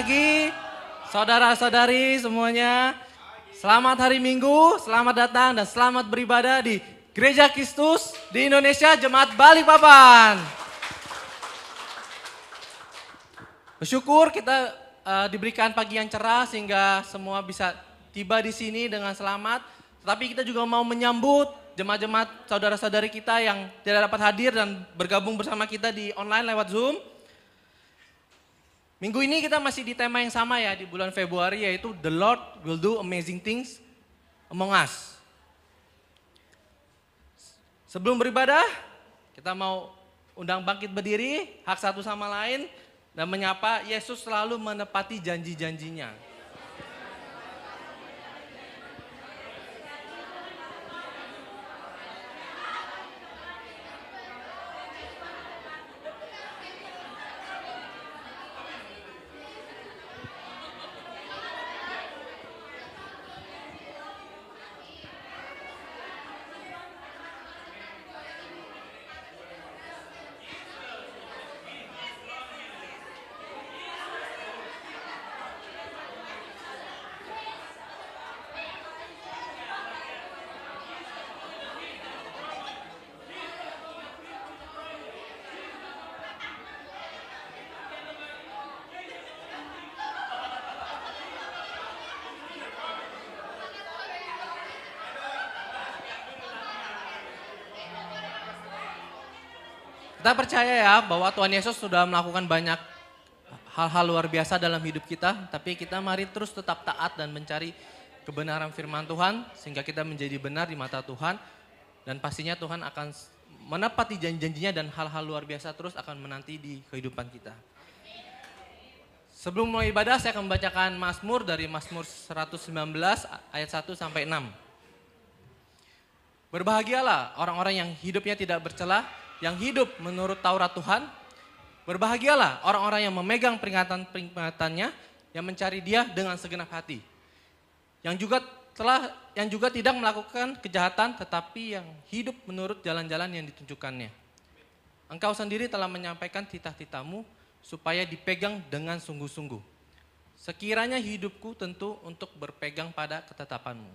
pagi, saudara-saudari semuanya. Selamat hari Minggu, selamat datang dan selamat beribadah di Gereja Kristus di Indonesia, Jemaat Balikpapan. Bersyukur kita diberikan pagi yang cerah sehingga semua bisa tiba di sini dengan selamat. Tetapi kita juga mau menyambut jemaat-jemaat saudara-saudari kita yang tidak dapat hadir dan bergabung bersama kita di online lewat Zoom. Minggu ini kita masih di tema yang sama ya di bulan Februari, yaitu The Lord will do amazing things among us. Sebelum beribadah, kita mau undang bangkit berdiri, hak satu sama lain, dan menyapa Yesus selalu menepati janji-janjinya. Kita percaya ya bahwa Tuhan Yesus sudah melakukan banyak hal-hal luar biasa dalam hidup kita. Tapi kita mari terus tetap taat dan mencari kebenaran firman Tuhan. Sehingga kita menjadi benar di mata Tuhan. Dan pastinya Tuhan akan menepati janji-janjinya dan hal-hal luar biasa terus akan menanti di kehidupan kita. Sebelum mulai ibadah saya akan membacakan Mazmur dari Mazmur 119 ayat 1 sampai 6. Berbahagialah orang-orang yang hidupnya tidak bercela, yang hidup menurut Taurat Tuhan. Berbahagialah orang-orang yang memegang peringatan-peringatannya, yang mencari Dia dengan segenap hati. Yang juga tidak melakukan kejahatan, tetapi yang hidup menurut jalan-jalan yang ditunjukkannya. Engkau sendiri telah menyampaikan titah-titahmu supaya dipegang dengan sungguh-sungguh. Sekiranya hidupku tentu untuk berpegang pada ketetapanmu.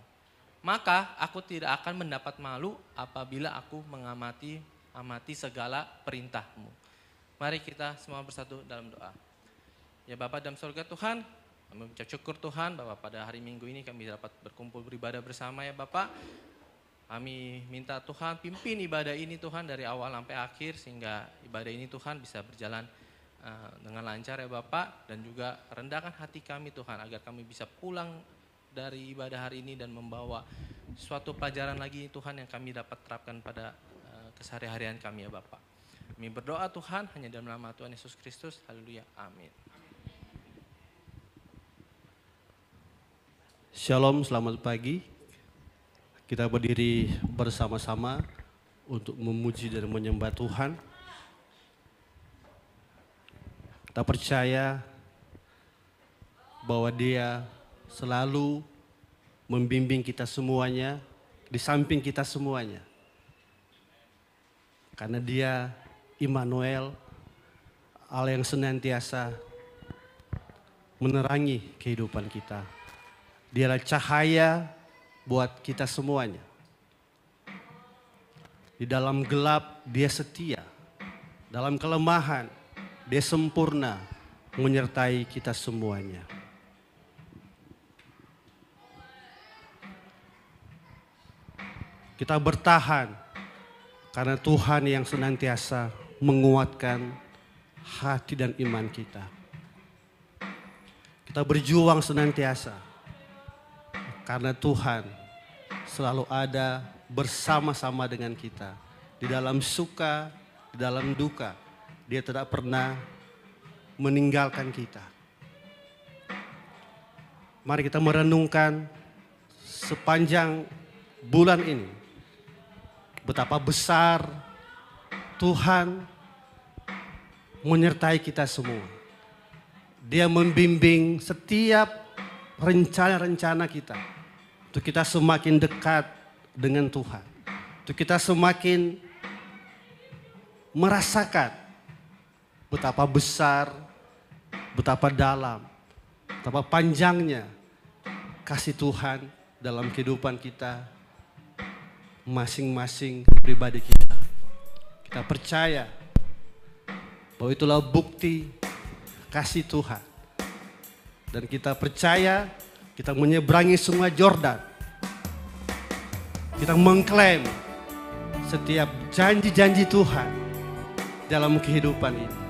Maka aku tidak akan mendapat malu apabila aku mengamati segala perintahmu. Mari kita semua bersatu dalam doa. Ya Bapa dalam surga Tuhan, kami mengucap syukur Tuhan bahwa pada hari Minggu ini kami dapat berkumpul beribadah bersama ya Bapa. Kami minta Tuhan pimpin ibadah ini Tuhan dari awal sampai akhir sehingga ibadah ini Tuhan bisa berjalan dengan lancar ya Bapa. Dan juga rendahkan hati kami Tuhan agar kami bisa pulang dari ibadah hari ini dan membawa suatu pelajaran lagi Tuhan yang kami dapat terapkan pada keseharian kami ya Bapak. Kami berdoa Tuhan hanya dalam nama Tuhan Yesus Kristus. Haleluya. Amin. Shalom, selamat pagi. Kita berdiri bersama-sama untuk memuji dan menyembah Tuhan. Kita percaya bahwa Dia selalu membimbing kita semuanya, di samping kita semuanya. Karena Dia Immanuel, Allah yang senantiasa menerangi kehidupan kita. Dialah cahaya buat kita semuanya. Di dalam gelap Dia setia, dalam kelemahan Dia sempurna menyertai kita semuanya. Kita bertahan karena Tuhan yang senantiasa menguatkan hati dan iman kita. Kita berjuang senantiasa karena Tuhan selalu ada bersama-sama dengan kita. Di dalam suka, di dalam duka, Dia tidak pernah meninggalkan kita. Mari kita merenungkan sepanjang bulan ini betapa besar Tuhan menyertai kita semua. Dia membimbing setiap rencana-rencana kita. Untuk kita semakin dekat dengan Tuhan. Untuk kita semakin merasakan betapa besar, betapa dalam, betapa panjangnya kasih Tuhan dalam kehidupan kita masing-masing pribadi kita. Kita percaya bahwa itulah bukti kasih Tuhan. Dan kita percaya kita menyeberangi sungai Yordan. Kita mengklaim setiap janji-janji Tuhan dalam kehidupan ini.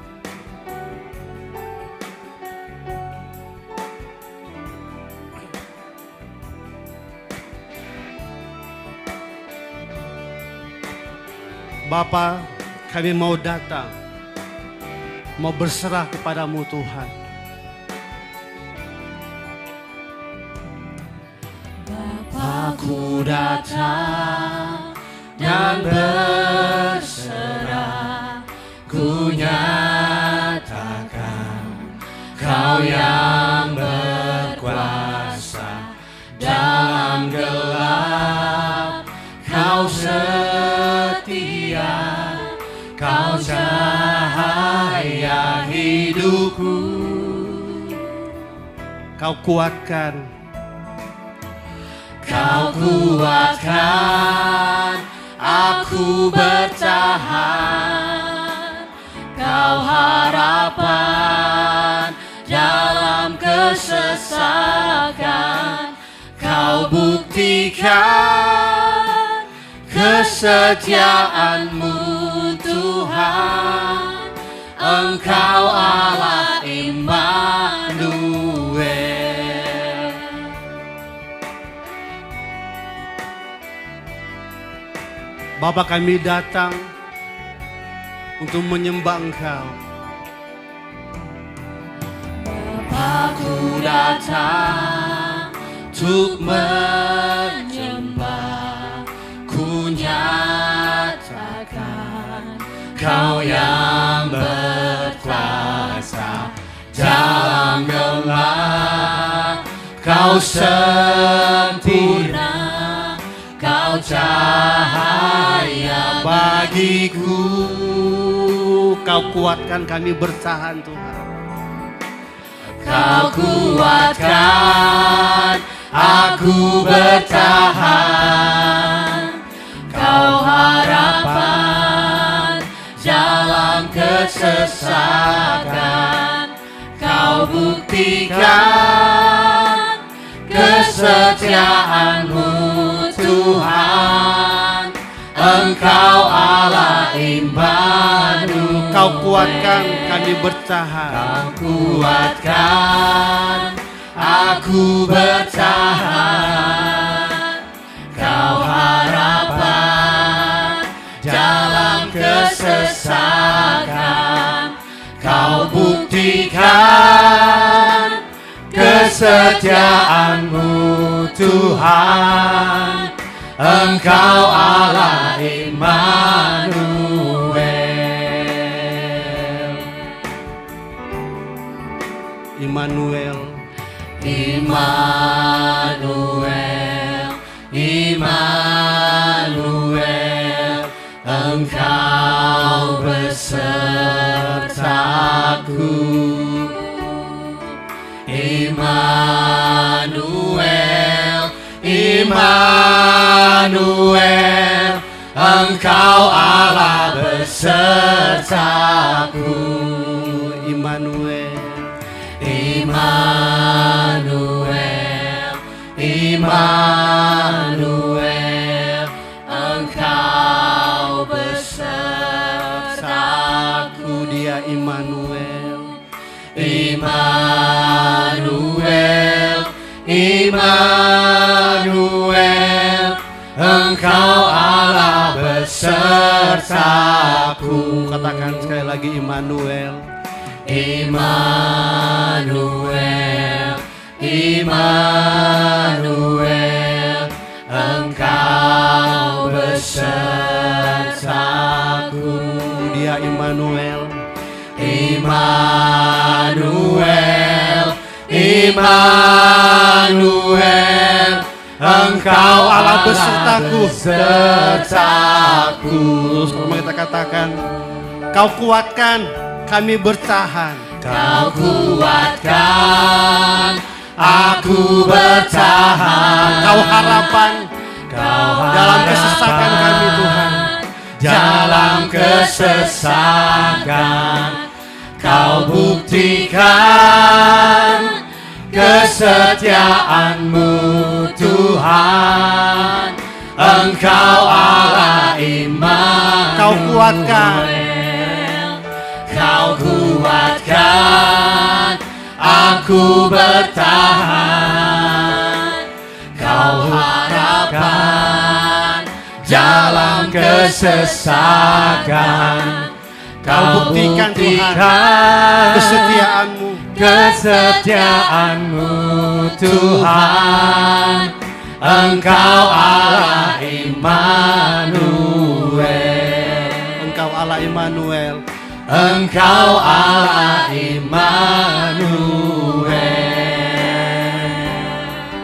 Bapa, kami mau datang, mau berserah kepadamu Tuhan. Bapa-Ku datang dan berserah, ku nyatakan Kau yang berkuasa dalam gelap. Kau setia, Kau cahaya hidupku. Kau kuatkan, Kau kuatkan aku bertahan. Kau harapan dalam kesesakan. Kau buktikan kesetiaan-Mu Tuhan. Engkau Allah Immanuel. Bapa, kami datang untuk menyembah Engkau. Bapa-Ku datang untuk menyembah, ku nyatakan Kau yang berkuasa dalam gelap. Kau sempurna, Kau cahaya bagiku. Kau kuatkan kami bertahan Tuhan. Kau kuatkan aku bertahan. Kau harapan dalam kesesakan. Kau buktikan kesetiaan-Mu Tuhan. Engkau Allah Immanuel. Kau kuatkan kami bertahan. Kau kuatkan aku bertahan. Kau harapan dalam kesesakan. Kau buktikan kesetiaan-Mu Tuhan. Engkau Allah Immanuel. Immanuel, Immanuel, Immanuel. Engkau besertaku. Immanuel, Immanuel. Engkau Allah besertaku. Immanuel, Immanuel, Immanuel. Engkau besertaku. Dia Immanuel, Immanuel, Immanuel. Engkau Allah besertaku. katakan sekali lagi Immanuel. Immanuel, Immanuel. Engkau besertaku. Dia Immanuel, Immanuel, Immanuel. Engkau Allah besertaku. Terus kita katakan, Kau kuatkan kami bertahan. Kau kuatkan aku bertahan. Kau harapan dalam kesesakan kami Tuhan. Dalam kesesakan Kau buktikan kesetiaan-Mu Tuhan. Engkau Allah Immanuel. Kau kuatkan. Kau kuatkan aku bertahan. Kau harapan dalam kesesakan. Kau buktikan Tuhan kesetiaan-Mu Tuhan. Engkau Allah Immanuel. Engkau Allah Immanuel. Engkau Allah Immanuel.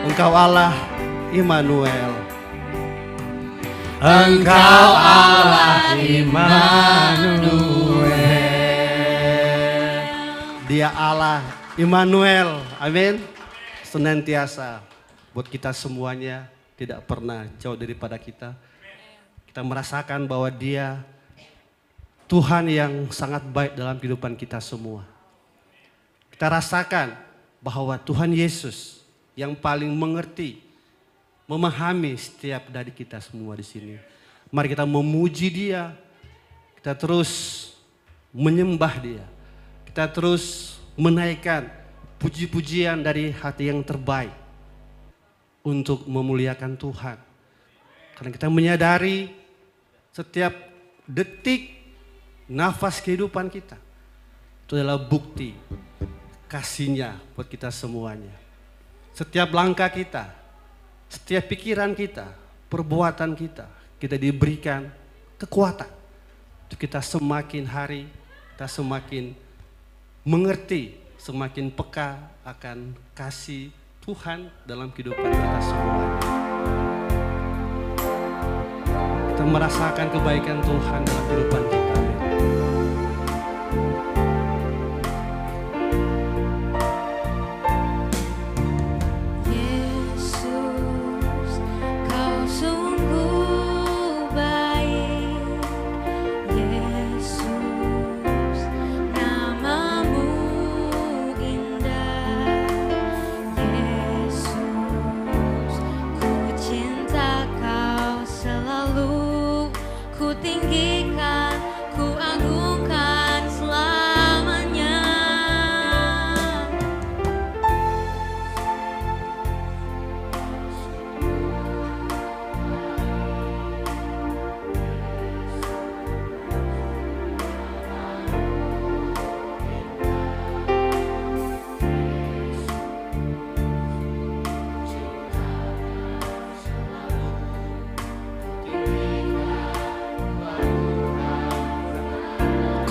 Engkau Allah Immanuel. Engkau Allah Immanuel. Dia Allah Immanuel. Amin. Senantiasa buat kita semuanya, tidak pernah jauh daripada kita. Kita merasakan bahwa Dia Tuhan yang sangat baik dalam kehidupan kita semua. Kita rasakan bahwa Tuhan Yesus yang paling mengerti, memahami setiap dari kita semua di sini. Mari kita memuji Dia, kita terus menyembah Dia, kita terus menaikkan puji-pujian dari hati yang terbaik untuk memuliakan Tuhan. Karena kita menyadari setiap detik nafas kehidupan kita itu adalah bukti kasih-Nya buat kita semuanya. Setiap langkah kita, setiap pikiran kita, perbuatan kita, kita diberikan kekuatan untuk kita semakin hari, kita semakin mengerti, semakin peka akan kasih Tuhan dalam kehidupan kita semuanya. Kita merasakan kebaikan Tuhan dalam kehidupan kita.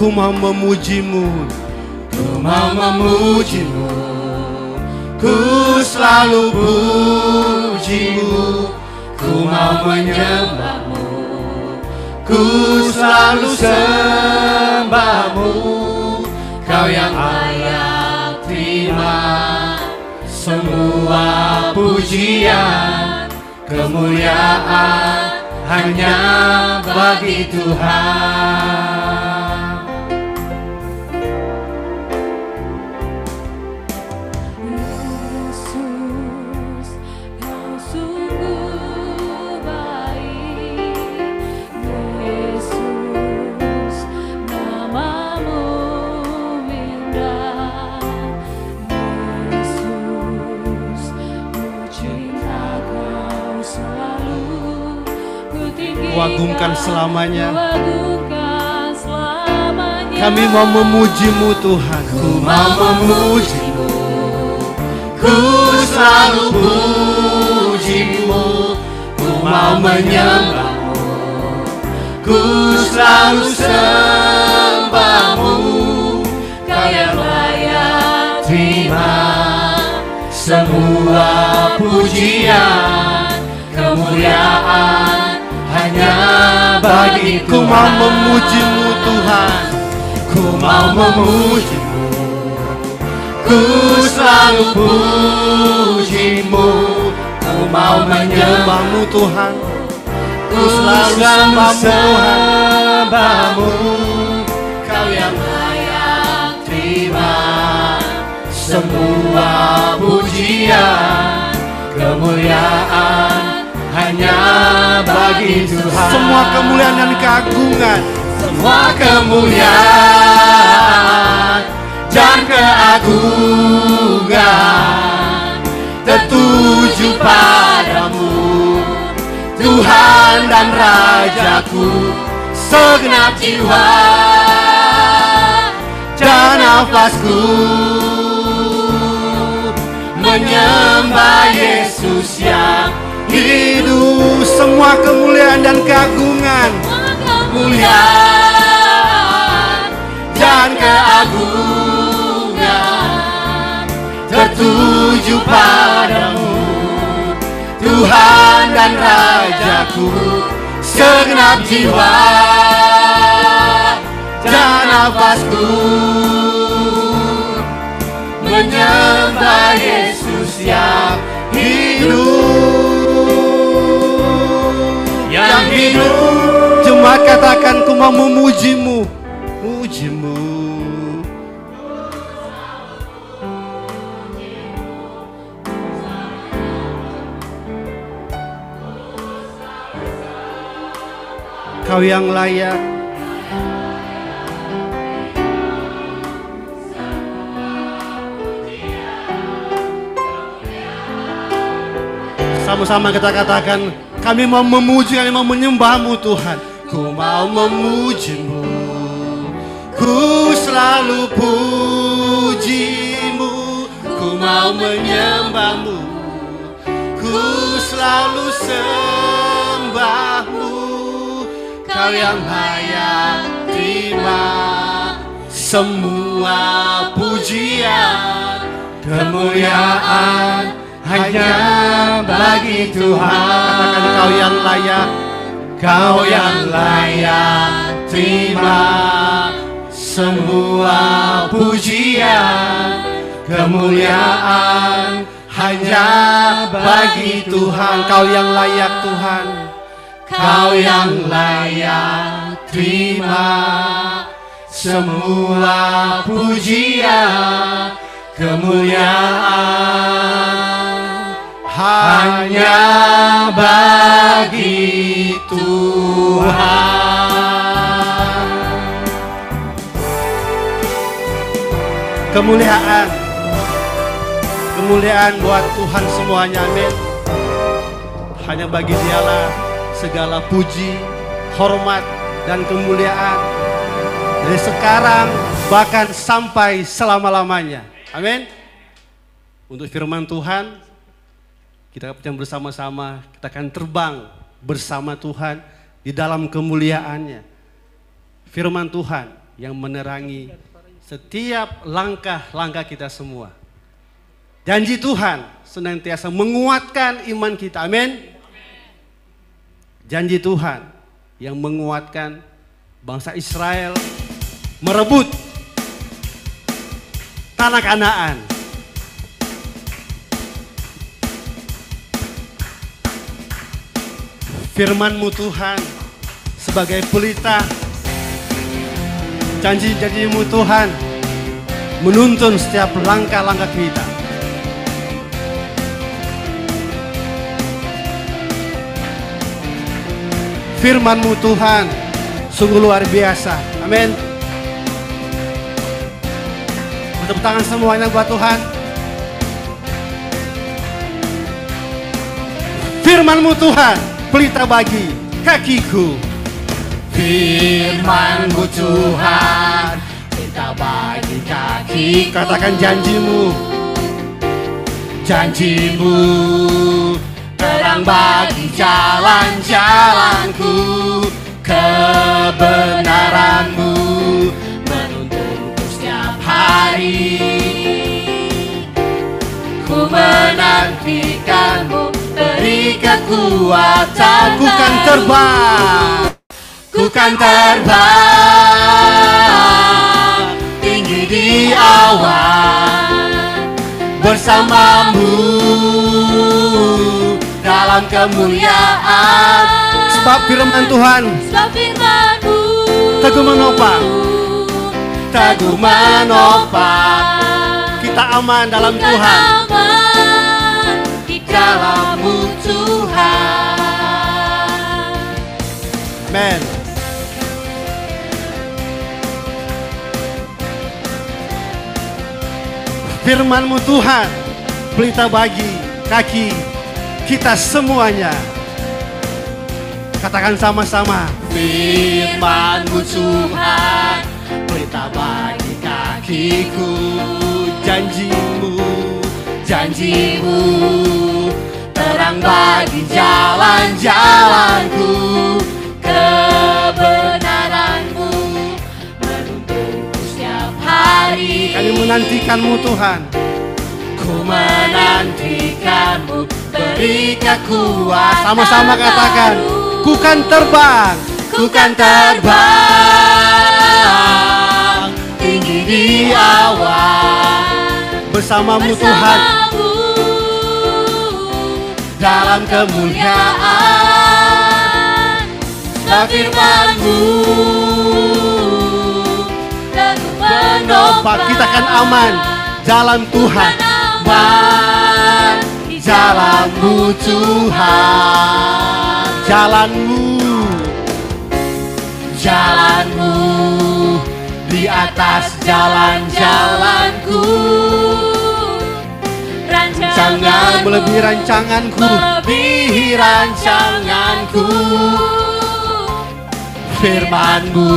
Ku mau memuji-Mu, ku mau memuji-Mu, ku selalu puji-Mu, ku mau menyembah-Mu, ku selalu sembah-Mu. Kau yang layak terima semua pujian, kemuliaan hanya bagi Tuhan. Agungkan selamanya. Kami mau memuji-Mu Tuhan. Ku mau memuji-Mu, ku selalu puji-Mu, ku mau menyembah-Mu, ku selalu sembah-Mu. Kau yang layak terima semua pujian, kemuliaan hanya bagi Tuhan. Ku mau memuji-Mu Tuhan. Ku mau memuji-Mu, ku selalu pujimu. Ku mau menyembahmu Tuhan, ku selalu sembahmu. Kau yang layak terima semua pujian, kemuliaan hanya bagi Tuhan. Semua kemuliaan dan keagungan, semua kemuliaan dan keagungan tertuju padamu, Tuhan dan Rajaku. Segenap jiwa dan nafasku menyembah Yesus yang hidup. semua kemuliaan dan keagungan, kemuliaan dan keagungan tertuju padamu, Tuhan dan Rajaku. Segenap jiwa dan nafasku menyembah Yesus yang hidup, yang hidup. Jemaat katakan, ku mau memujimu, mujimu. Kau yang layak, sama-sama kita katakan, kami mau memuji, kami mau menyembahmu Tuhan. Ku mau memujimu, ku selalu pujimu. Ku mau menyembahmu, ku selalu sembahmu. Kau yang layak terima semua pujian, kemuliaan hanya bagi Tuhan. Katakan, kau yang layak, kau yang layak terima semua pujian, kemuliaan hanya bagi Tuhan. Kau yang layak Tuhan, kau yang layak terima semua pujian, kemuliaan hanya bagi Tuhan. Kemuliaan buat Tuhan semuanya, amin. Hanya bagi Dialah segala puji, hormat, dan kemuliaan dari sekarang bahkan sampai selama-lamanya. Amin. Untuk firman Tuhan, kita akan bersama-sama, kita akan terbang bersama Tuhan di dalam kemuliaannya. Firman Tuhan yang menerangi setiap langkah-langkah kita semua. Janji Tuhan senantiasa menguatkan iman kita. Amin. Janji Tuhan yang menguatkan bangsa Israel merebut tanah Kanaan. Firman-Mu Tuhan sebagai pelita, janji-janji-Mu Tuhan menuntun setiap langkah-langkah kita. Firman-Mu Tuhan sungguh luar biasa. Amin. Tepuk tangan semuanya buat Tuhan. Firman-Mu Tuhan, pelita bagi kakiku. Firman-Mu Tuhan, pelita bagi kaki. Katakan janji-Mu. Janji-Mu terang bagi jalan-jalanku, kebenaran-Mu menuntunku setiap hari. Ku menantikan-Mu, beri kekuatan. Ku kan terbang, ku kan terbang tinggi di awan, bersamamu dalam kemuliaan. Sebab firman Tuhan Sebab firman-Mu teguh menopang. teguh menopang. Kita aman dalam Bukan Tuhan. aman di dalam-Mu Tuhan. Amen. Firman-Mu Tuhan, pelita bagi kaki kita semuanya. Katakan sama-sama. Firman-Mu Tuhan, pelita bagi kakiku. Janji-Mu, Janji-Mu terang bagi jalan-jalanku. Kebenaran-Mu menuntunku setiap hari. kami menantikan-Mu Tuhan. Ku menantikan-Mu, beri kekuatan. Sama-sama katakan, ku kan terbang. Ku kan terbang tinggi di awan Bersama-Mu Tuhan. bersamamu dalam kemuliaan. Sebab firman-Mu teguh menopang. Kita akan aman jalan Tuhan. Aman di jalan-Mu Tuhan. Jalan-Mu, Jalan-Mu di atas jalan-jalanku. jangan melebihi rancanganku. Melebihi rancanganku. Firman-Mu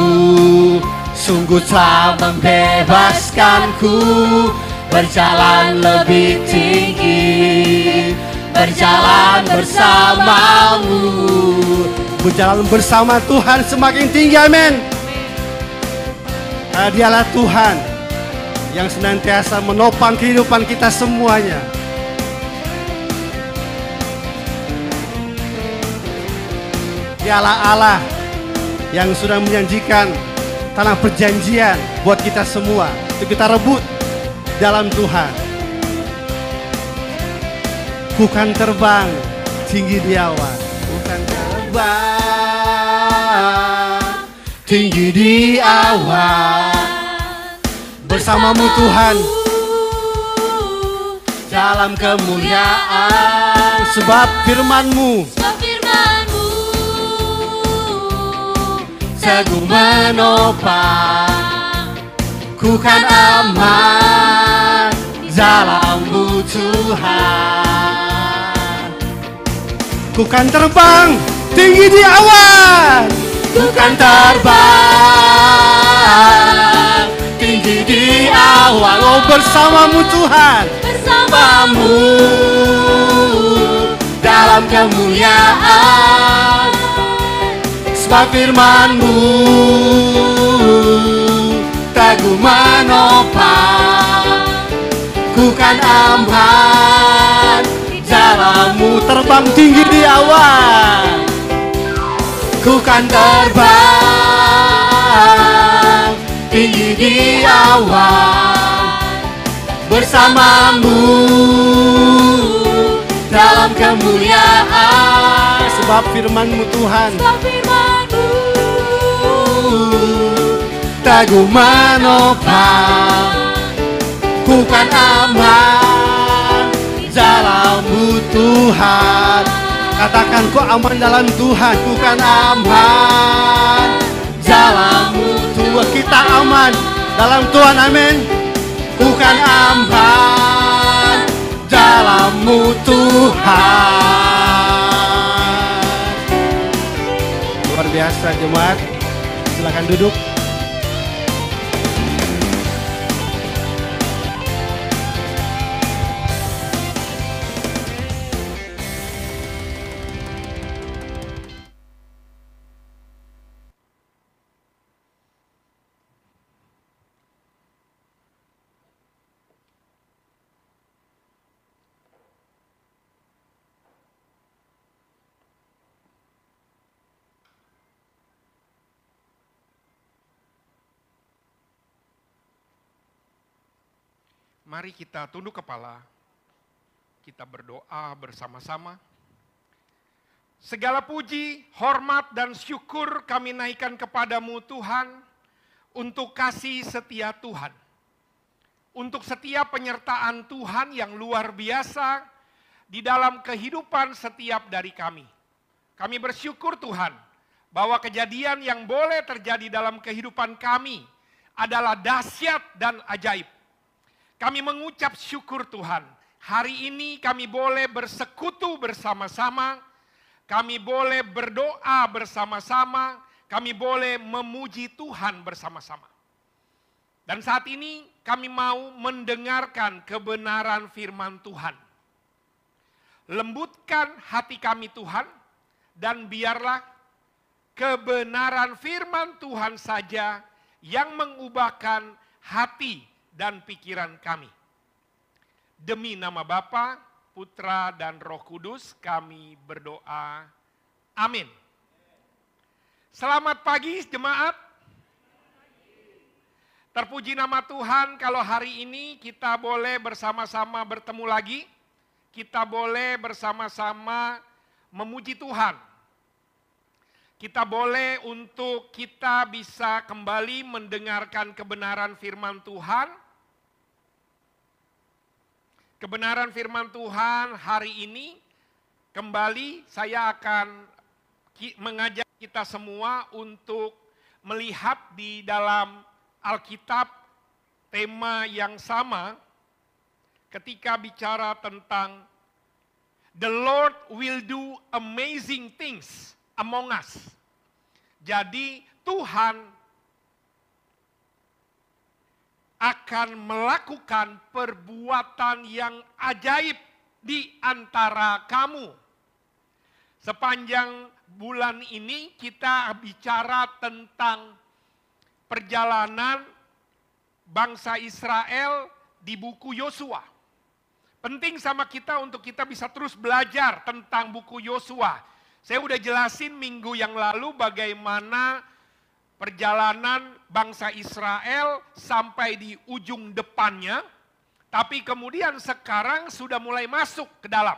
sungguh telah membebaskanku. Berjalan lebih tinggi, berjalan bersamamu. Berjalan bersama Tuhan semakin tinggi, amin. Dialah Tuhan yang senantiasa menopang kehidupan kita semuanya. Dialah Allah yang sudah menjanjikan tanah perjanjian buat kita semua. Untuk kita rebut dalam Tuhan. Ku kan terbang tinggi di awan. Ku kan terbang tinggi di awan. Bersamamu Tuhan dalam kemuliaan. Sebab firman-Mu Sebab firman-Mu teguh menopang. Ku kan aman dalam-Mu Tuhan. Ku kan terbang tinggi di awan. Ku kan terbang tinggi di awan. Oh, bersamamu Tuhan. Bersamamu dalam kemuliaan. Sebab firman-Mu teguh menopang. Ku kan aman dalam-Mu. Terbang tinggi di awan. Ku kan terbang tinggi di awan. Bersamamu dalam kemuliaan. Sebab firman-Mu Tuhan Sebab firman-Mu teguh menopang. Ku kan aman dalam-Mu Tuhan. Katakan, ku aman dalam Tuhan. Ku kan aman dalam-Mu Tuhan. Kita aman dalam Tuhan, amin. Ku kan aman dalam-Mu Tuhan. Luar biasa jemaat. Silakan duduk. Mari kita tunduk kepala, kita berdoa bersama-sama. Segala puji, hormat, dan syukur kami naikkan kepadamu Tuhan, untuk kasih setia Tuhan. Untuk setiap penyertaan Tuhan yang luar biasa di dalam kehidupan setiap dari kami. Kami bersyukur Tuhan, bahwa kejadian yang boleh terjadi dalam kehidupan kami adalah dahsyat dan ajaib. Kami mengucap syukur Tuhan. Hari ini kami boleh bersekutu bersama-sama, kami boleh berdoa bersama-sama, kami boleh memuji Tuhan bersama-sama. Dan saat ini kami mau mendengarkan kebenaran firman Tuhan. Lembutkan hati kami Tuhan, dan biarlah kebenaran firman Tuhan saja yang mengubahkan hati dan pikiran kami. Demi nama Bapa, Putra, dan Roh Kudus kami berdoa. Amin. Selamat pagi jemaat. Terpuji nama Tuhan kalau hari ini kita boleh bersama-sama bertemu lagi. Kita boleh bersama-sama memuji Tuhan. Kita boleh untuk kita bisa kembali mendengarkan kebenaran firman Tuhan. Kebenaran firman Tuhan hari ini kembali saya akan mengajak kita semua untuk melihat di dalam Alkitab tema yang sama ketika bicara tentang the Lord will do amazing things among us. Jadi Tuhan akan melakukan perbuatan yang ajaib di antara kamu. Sepanjang bulan ini kita bicara tentang perjalanan bangsa Israel di buku Yosua. Penting sama kita untuk kita bisa terus belajar tentang buku Yosua. Saya udah jelasin minggu yang lalu bagaimana perjalanan bangsa Israel sampai di ujung depannya, tapi kemudian sekarang sudah mulai masuk ke dalam.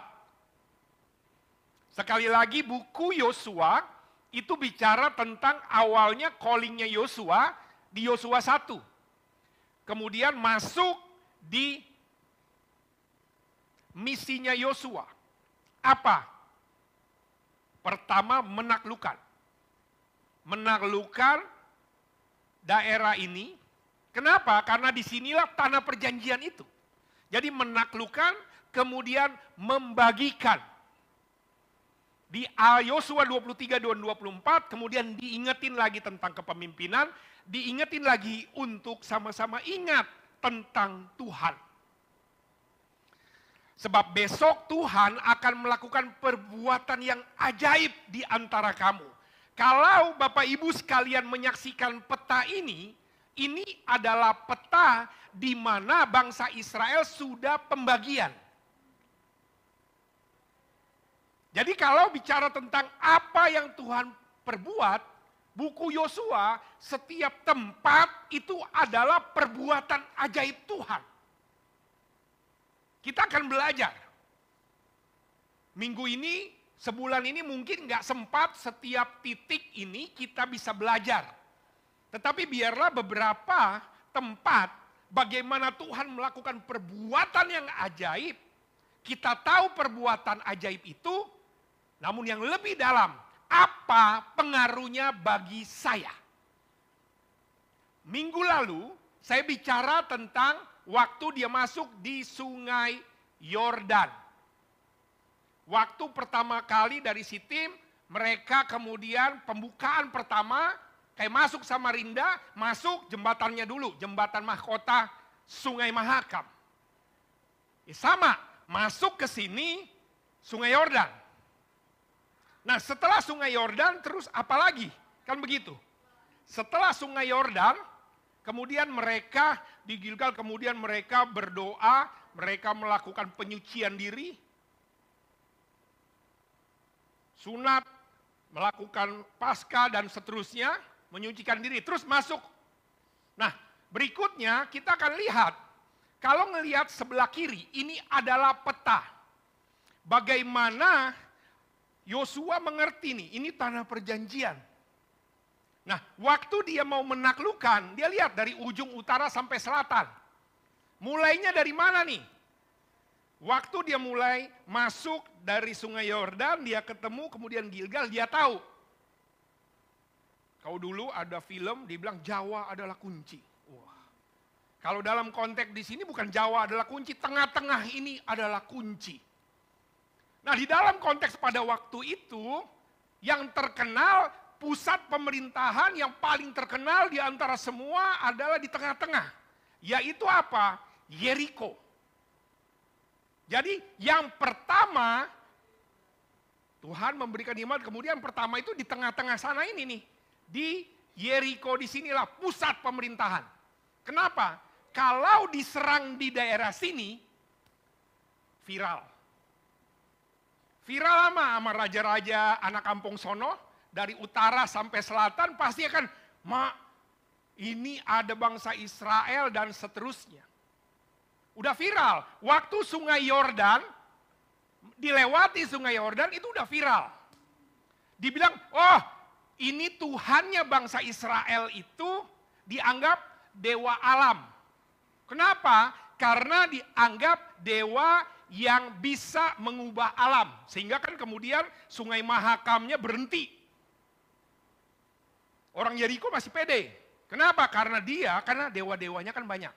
Sekali lagi buku Yosua itu bicara tentang awalnya callingnya Yosua di Yosua 1. Kemudian masuk di misinya Yosua. Apa? Pertama menaklukkan. Menaklukkan daerah ini. Kenapa? Karena disinilah tanah perjanjian itu. Jadi menaklukkan, kemudian membagikan. Di Yosua 23 dan 24, kemudian diingetin lagi tentang kepemimpinan, diingetin lagi untuk sama-sama ingat tentang Tuhan. Sebab besok Tuhan akan melakukan perbuatan yang ajaib di antara kamu. Kalau Bapak Ibu sekalian menyaksikan peta ini adalah peta di mana bangsa Israel sudah pembagian. Jadi kalau bicara tentang apa yang Tuhan perbuat, buku Yosua setiap tempat itu adalah perbuatan ajaib Tuhan. Kita akan belajar. Minggu ini, sebulan ini mungkin nggak sempat setiap titik ini kita bisa belajar. Tetapi biarlah beberapa tempat bagaimana Tuhan melakukan perbuatan yang ajaib. Kita tahu perbuatan ajaib itu, namun yang lebih dalam, apa pengaruhnya bagi saya? Minggu lalu saya bicara tentang waktu dia masuk di sungai Yordan. Waktu pertama kali dari Sitim, mereka kemudian pembukaan pertama, kayak masuk Samarinda, masuk jembatannya dulu, jembatan mahkota Sungai Mahakam. Sama, masuk ke sini Sungai Yordan. Nah setelah Sungai Yordan terus apa lagi? Kan begitu. Setelah Sungai Yordan, kemudian mereka di Gilgal, kemudian mereka berdoa, mereka melakukan penyucian diri, sunat, melakukan Paskah dan seterusnya, menyucikan diri, terus masuk. Nah, berikutnya kita akan lihat, kalau ngelihat sebelah kiri, ini adalah peta. bagaimana Yosua mengerti nih, ini tanah perjanjian. Nah, waktu dia mau menaklukkan, dia lihat dari ujung utara sampai selatan. Mulainya dari mana nih? Waktu dia mulai masuk dari sungai Yordan, dia ketemu kemudian Gilgal, dia tahu. Kalau dulu ada film, dibilang Jawa adalah kunci. Wah. Kalau dalam konteks di sini bukan Jawa adalah kunci, tengah-tengah ini adalah kunci. Nah, di dalam konteks pada waktu itu, yang terkenal, pusat pemerintahan yang paling terkenal di antara semua adalah di tengah-tengah. Yaitu apa? Yeriko. Jadi yang pertama, Tuhan memberikan iman, kemudian pertama itu di tengah-tengah sana ini nih. Di Yeriko di sinilah pusat pemerintahan. Kenapa? Kalau diserang di daerah sini, viral. Viral sama raja-raja anak kampung sono, dari utara sampai selatan pasti akan, ini ada bangsa Israel dan seterusnya. Udah viral, waktu sungai Yordan, dilewati sungai Yordan itu udah viral. Dibilang, oh ini Tuhannya bangsa Israel itu dianggap dewa alam. Kenapa? Karena dianggap dewa yang bisa mengubah alam. Sehingga kan kemudian sungai Mahakamnya berhenti. Orang Yeriko masih pede. Kenapa? Karena karena dewa-dewanya kan banyak.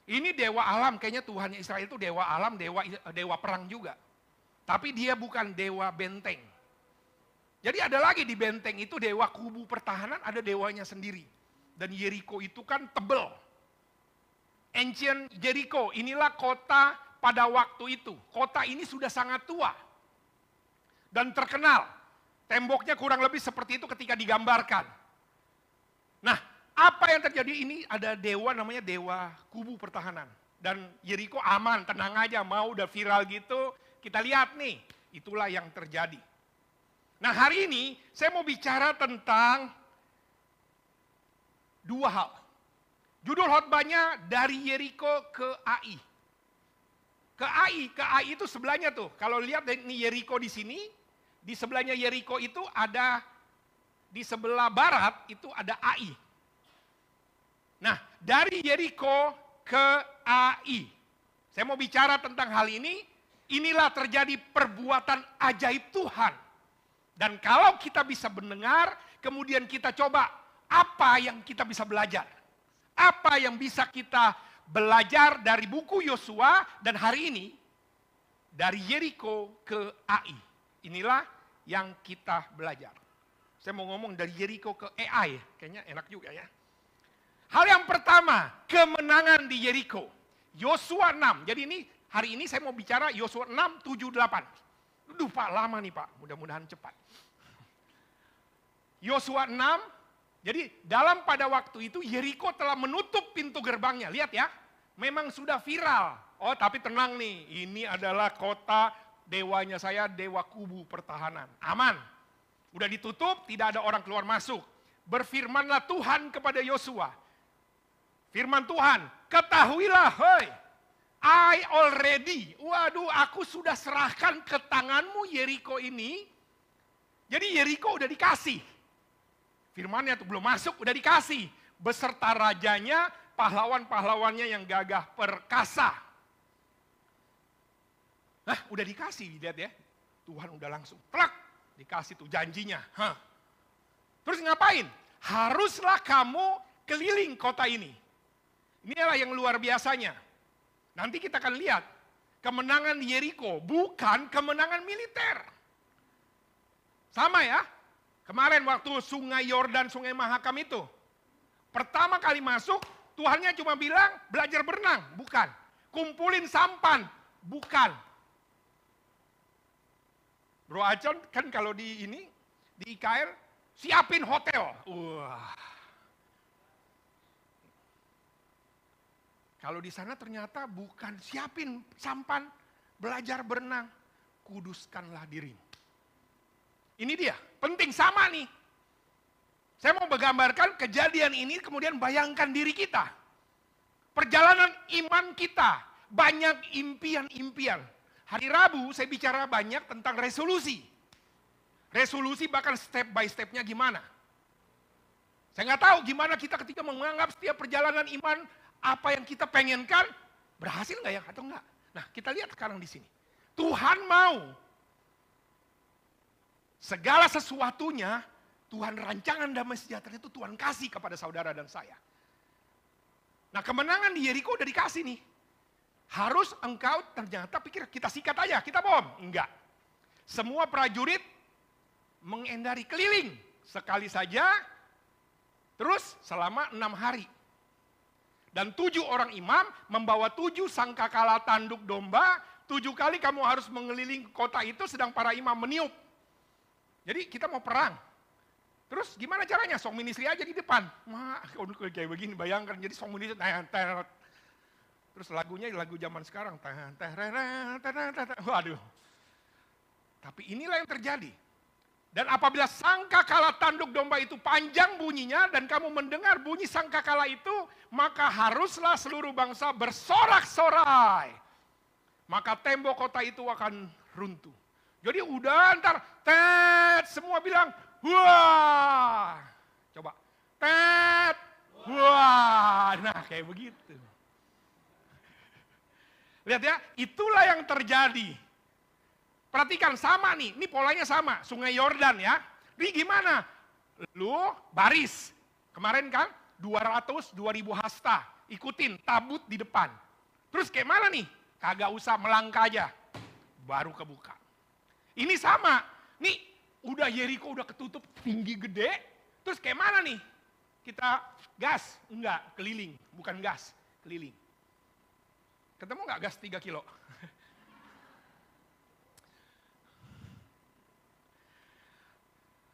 Ini dewa alam, kayaknya Tuhannya Israel itu dewa alam, dewa perang juga. Tapi dia bukan dewa benteng. Jadi ada lagi di benteng itu dewa kubu pertahanan, ada dewanya sendiri. Dan Yeriko itu kan tebel. Ancient Jericho, inilah kota pada waktu itu. Kota ini sudah sangat tua. Dan terkenal. Temboknya kurang lebih seperti itu ketika digambarkan. Nah, apa yang terjadi ini ada dewa namanya dewa kubu pertahanan. Dan Yeriko aman, tenang aja, mau udah viral gitu. Kita lihat nih, itulah yang terjadi. Nah hari ini saya mau bicara tentang dua hal. Judul khotbahnya dari Yeriko ke Ai. Ke Ai itu sebelahnya tuh. Kalau lihat ini Yeriko di sini, di sebelahnya Yeriko itu ada, di sebelah barat itu ada Ai. Nah, dari Yeriko ke Ai. Saya mau bicara tentang hal ini, inilah terjadi perbuatan ajaib Tuhan. Dan kalau kita bisa mendengar, kemudian kita coba apa yang kita bisa belajar. Apa yang bisa kita belajar dari buku Yosua dan hari ini dari Yeriko ke Ai. Inilah yang kita belajar. Saya mau ngomong dari Yeriko ke Ai, kayaknya enak juga ya. Hal yang pertama, kemenangan di Yeriko. Yosua 6. Jadi ini hari ini saya mau bicara Yosua 6, 7, 8. Duh Pak, lama nih Pak, mudah-mudahan cepat. Yosua 6, jadi dalam pada waktu itu Yeriko telah menutup pintu gerbangnya. Lihat ya, memang sudah viral. Oh tapi tenang nih, ini adalah kota dewanya saya, dewa kubu pertahanan. Aman, udah ditutup, tidak ada orang keluar masuk. Berfirmanlah Tuhan kepada Yosua. Firman Tuhan, ketahuilah, hei, I already, waduh aku sudah serahkan ke tanganmu Yeriko ini. Jadi Yeriko udah dikasih. Firmannya tuh belum masuk, udah dikasih. Beserta rajanya, pahlawan-pahlawannya yang gagah perkasa. Nah udah dikasih, lihat ya. Tuhan udah langsung, plak, dikasih tuh janjinya. Terus ngapain? Haruslah kamu keliling kota ini. Inilah yang luar biasanya. Nanti kita akan lihat kemenangan Yeriko bukan kemenangan militer. Sama ya, kemarin waktu sungai Yordan, sungai Mahakam itu. Pertama kali masuk, Tuhannya cuma bilang belajar berenang, bukan. Kumpulin sampan, bukan. Bro Acon kan kalau di IKR, siapin hotel. Wah. Kalau di sana ternyata bukan siapin sampan, belajar berenang, kuduskanlah dirimu. Ini dia, penting sama nih. Saya mau menggambarkan kejadian ini kemudian bayangkan diri kita. Perjalanan iman kita, banyak impian-impian. Hari Rabu saya bicara banyak tentang resolusi. Resolusi bahkan step by stepnya gimana. Saya nggak tahu gimana kita ketika menganggap setiap perjalanan iman, apa yang kita pengenkan, berhasil nggak ya atau enggak. Nah kita lihat sekarang di sini. Tuhan mau segala sesuatunya, Tuhan rancangan damai sejahtera itu Tuhan kasih kepada saudara dan saya. Nah kemenangan di Yeriko udah dikasih nih. Harus engkau ternyata pikir kita sikat aja, kita bom. Enggak. Semua prajurit mengendari keliling sekali saja, terus selama 6 hari. Dan 7 orang imam membawa 7 sangkakala tanduk domba, 7 kali kamu harus mengelilingi kota itu sedang para imam meniup. Jadi kita mau perang. Terus gimana caranya? Song ministry aja di depan. Kayak begini bayangkan, jadi song ministry. Terus lagunya lagu zaman sekarang. Waduh. Tapi inilah yang terjadi. Dan apabila sangkakala tanduk domba itu panjang bunyinya dan kamu mendengar bunyi sangkakala itu, maka haruslah seluruh bangsa bersorak-sorai. Maka tembok kota itu akan runtuh. Jadi udah ntar, semua bilang, wah. Coba, wah. Nah kayak begitu. Lihat ya, itulah yang terjadi. Perhatikan sama nih, ini polanya sama, Sungai Yordan ya. Ini gimana? Lu baris, kemarin kan 200-2000 hasta, ikutin tabut di depan. Terus kayak mana nih? Kagak usah melangkah aja, baru kebuka. Ini sama, nih udah Yeriko udah ketutup tinggi gede, terus kayak mana nih? Kita gas? Enggak, keliling, bukan gas, keliling. Ketemu nggak gas 3 kilo?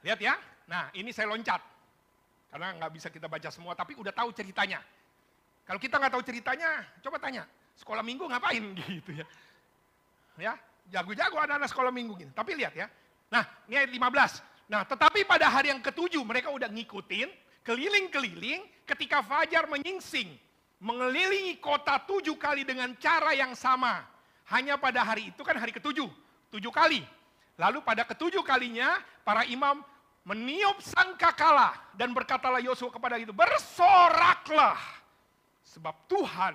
Lihat ya, nah ini saya loncat. Karena nggak bisa kita baca semua, tapi udah tahu ceritanya. Kalau kita nggak tahu ceritanya, coba tanya, sekolah minggu ngapain gitu ya. Ya, jago-jago anak-anak sekolah minggu gitu. Tapi lihat ya, nah ini ayat 15. Nah tetapi pada hari yang ke-7 mereka udah ngikutin, keliling-keliling, ketika fajar menyingsing, mengelilingi kota 7 kali dengan cara yang sama. Hanya pada hari itu kan hari ke-7, 7 kali. Lalu pada ke-7 kalinya, para imam meniup sangkakala dan berkatalah Yosua kepada itu, bersoraklah, sebab Tuhan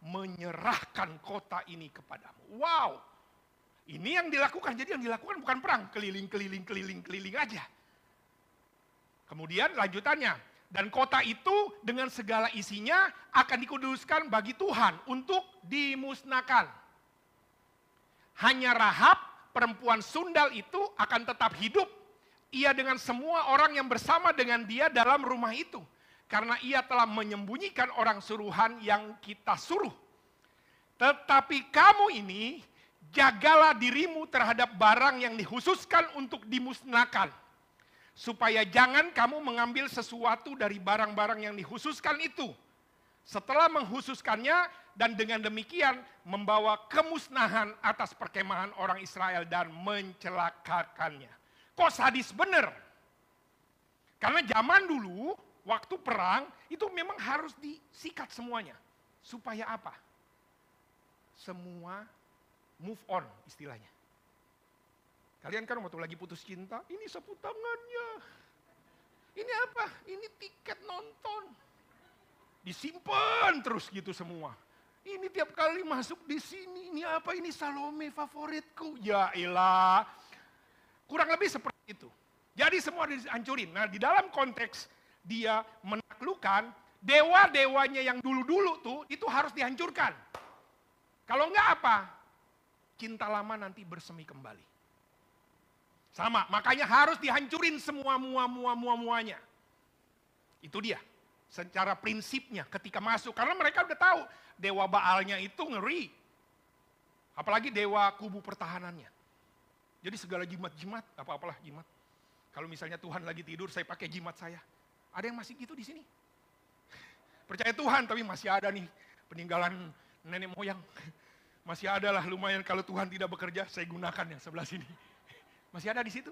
menyerahkan kota ini kepadamu. Wow, ini yang dilakukan. Jadi yang dilakukan bukan perang, keliling aja. Kemudian lanjutannya, dan kota itu dengan segala isinya akan dikuduskan bagi Tuhan untuk dimusnahkan. Hanya Rahab, perempuan sundal itu akan tetap hidup. Ia dengan semua orang yang bersama dengan dia dalam rumah itu. Karena ia telah menyembunyikan orang suruhan yang kita suruh. Tetapi kamu ini, jagalah dirimu terhadap barang yang dikhususkan untuk dimusnahkan. Supaya jangan kamu mengambil sesuatu dari barang-barang yang dikhususkan itu. Setelah menghususkannya dan dengan demikian membawa kemusnahan atas perkemahan orang Israel dan mencelakakannya. Kok sadis bener? Karena zaman dulu waktu perang itu memang harus disikat semuanya. Supaya apa? Semua move on istilahnya. Kalian kan waktu lagi putus cinta, ini sapu tangannya. Ini apa? Ini tiket nonton. Disimpan terus gitu semua. Ini tiap kali masuk di sini, ini apa? Ini Salome favoritku. Ya elah. Kurang lebih seperti itu. Jadi semua dihancurin. Nah di dalam konteks dia menaklukkan, dewa-dewanya yang dulu-dulu tuh itu harus dihancurkan. Kalau enggak apa? Cinta lama nanti bersemi kembali. Sama, makanya harus dihancurin semua muanya. Itu dia. Secara prinsipnya ketika masuk. Karena mereka udah tahu dewa Baalnya itu ngeri. Apalagi dewa kubu pertahanannya. Jadi segala jimat-jimat, apa-apalah jimat. Kalau misalnya Tuhan lagi tidur, saya pakai jimat saya. Ada yang masih gitu di sini? Percaya Tuhan, tapi masih ada nih peninggalan nenek moyang. Masih ada lah lumayan kalau Tuhan tidak bekerja, saya gunakan yang sebelah sini. Masih ada di situ?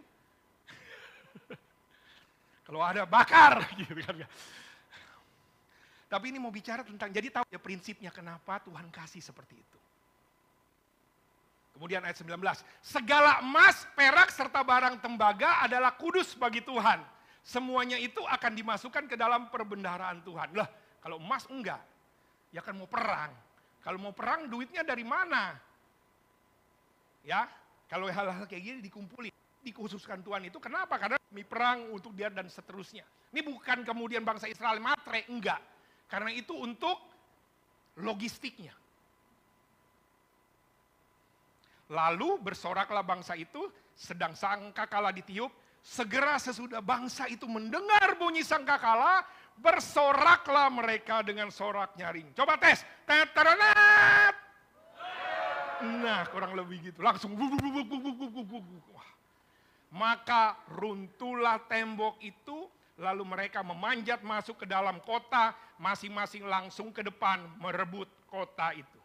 Kalau ada, bakar. Gitu kan. Tapi ini mau bicara tentang, jadi tahu ya prinsipnya kenapa Tuhan kasih seperti itu. Kemudian ayat 19, segala emas, perak, serta barang tembaga adalah kudus bagi Tuhan. Semuanya itu akan dimasukkan ke dalam perbendaharaan Tuhan. Lah, kalau emas enggak, ya kan mau perang. Kalau mau perang duitnya dari mana? Ya, kalau hal-hal kayak gini dikumpulin. Dikhususkan Tuhan itu kenapa? Karena demi perang untuk dia dan seterusnya. Ini bukan kemudian bangsa Israel matre, enggak. Karena itu untuk logistiknya. Lalu bersoraklah bangsa itu, sedang sangkakala ditiup, segera sesudah bangsa itu mendengar bunyi sangkakala, bersoraklah mereka dengan sorak nyaring. Coba tes. Teterenet. Nah, kurang lebih gitu. Langsung. Maka runtuhlah tembok itu, lalu mereka memanjat masuk ke dalam kota, masing-masing langsung ke depan merebut kota itu.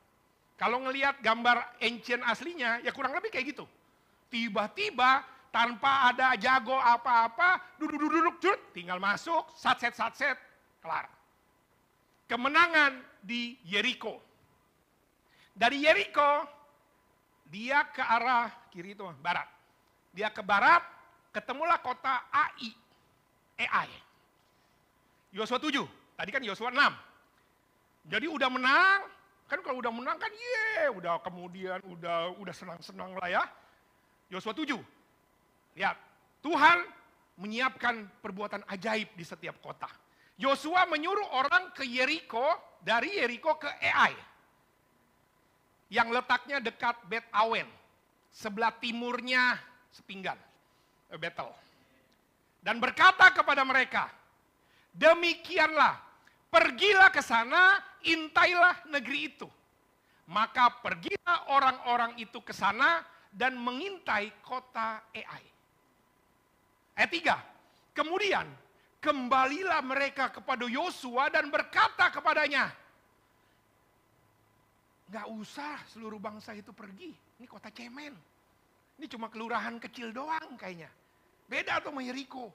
Kalau ngelihat gambar ancient aslinya, ya kurang lebih kayak gitu. Tiba-tiba tanpa ada jago apa-apa, duduk-duduk, tinggal masuk, satset, kelar. Kemenangan di Yeriko. Dari Yeriko, dia ke arah kiri itu, barat. Dia ke barat, ketemulah kota Ai. Yosua 7, tadi kan Yosua 6. Jadi udah menang, kan kalau udah menang kan udah kemudian udah senang-senang lah ya. Yosua 7. Lihat, Tuhan menyiapkan perbuatan ajaib di setiap kota. Yosua menyuruh orang ke Yeriko, dari Yeriko ke Ai. Yang letaknya dekat Bet Awen. Sebelah timurnya sepinggan, Betel. Dan berkata kepada mereka, demikianlah, pergilah ke sana, intailah negeri itu. Maka pergilah orang-orang itu ke sana dan mengintai kota Ai. Ayat 3, kemudian kembalilah mereka kepada Yosua dan berkata kepadanya, gak usah seluruh bangsa itu pergi, ini kota cemen. Ini cuma kelurahan kecil doang kayaknya. Beda tuh sama Yeriko.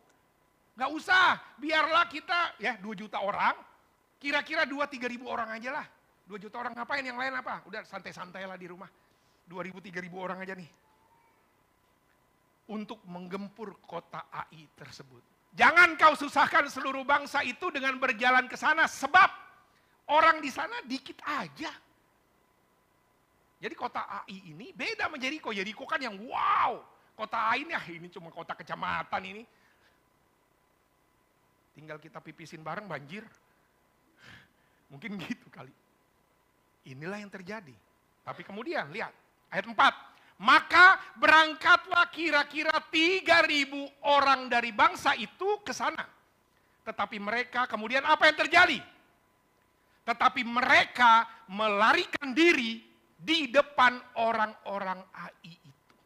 Gak usah, biarlah kita ya 2 juta orang, kira-kira 2-3 ribu orang aja lah. 2 juta orang ngapain, yang lain apa? Udah santai-santai lah di rumah. 2.000-3.000 orang aja nih. Untuk menggempur kota Ai tersebut. Jangan kau susahkan seluruh bangsa itu dengan berjalan ke sana, sebab orang di sana dikit aja. Jadi kota Ai ini beda sama Yeriko. Yeriko kan yang wow. Kota Ai ini cuma kota kecamatan ini. Tinggal kita pipisin bareng banjir. Mungkin gitu kali. Inilah yang terjadi. Tapi kemudian lihat ayat 4. Maka berangkatlah kira-kira 3.000 orang dari bangsa itu ke sana. Tetapi mereka kemudian apa yang terjadi? Tetapi mereka melarikan diri di depan orang-orang Ai itu.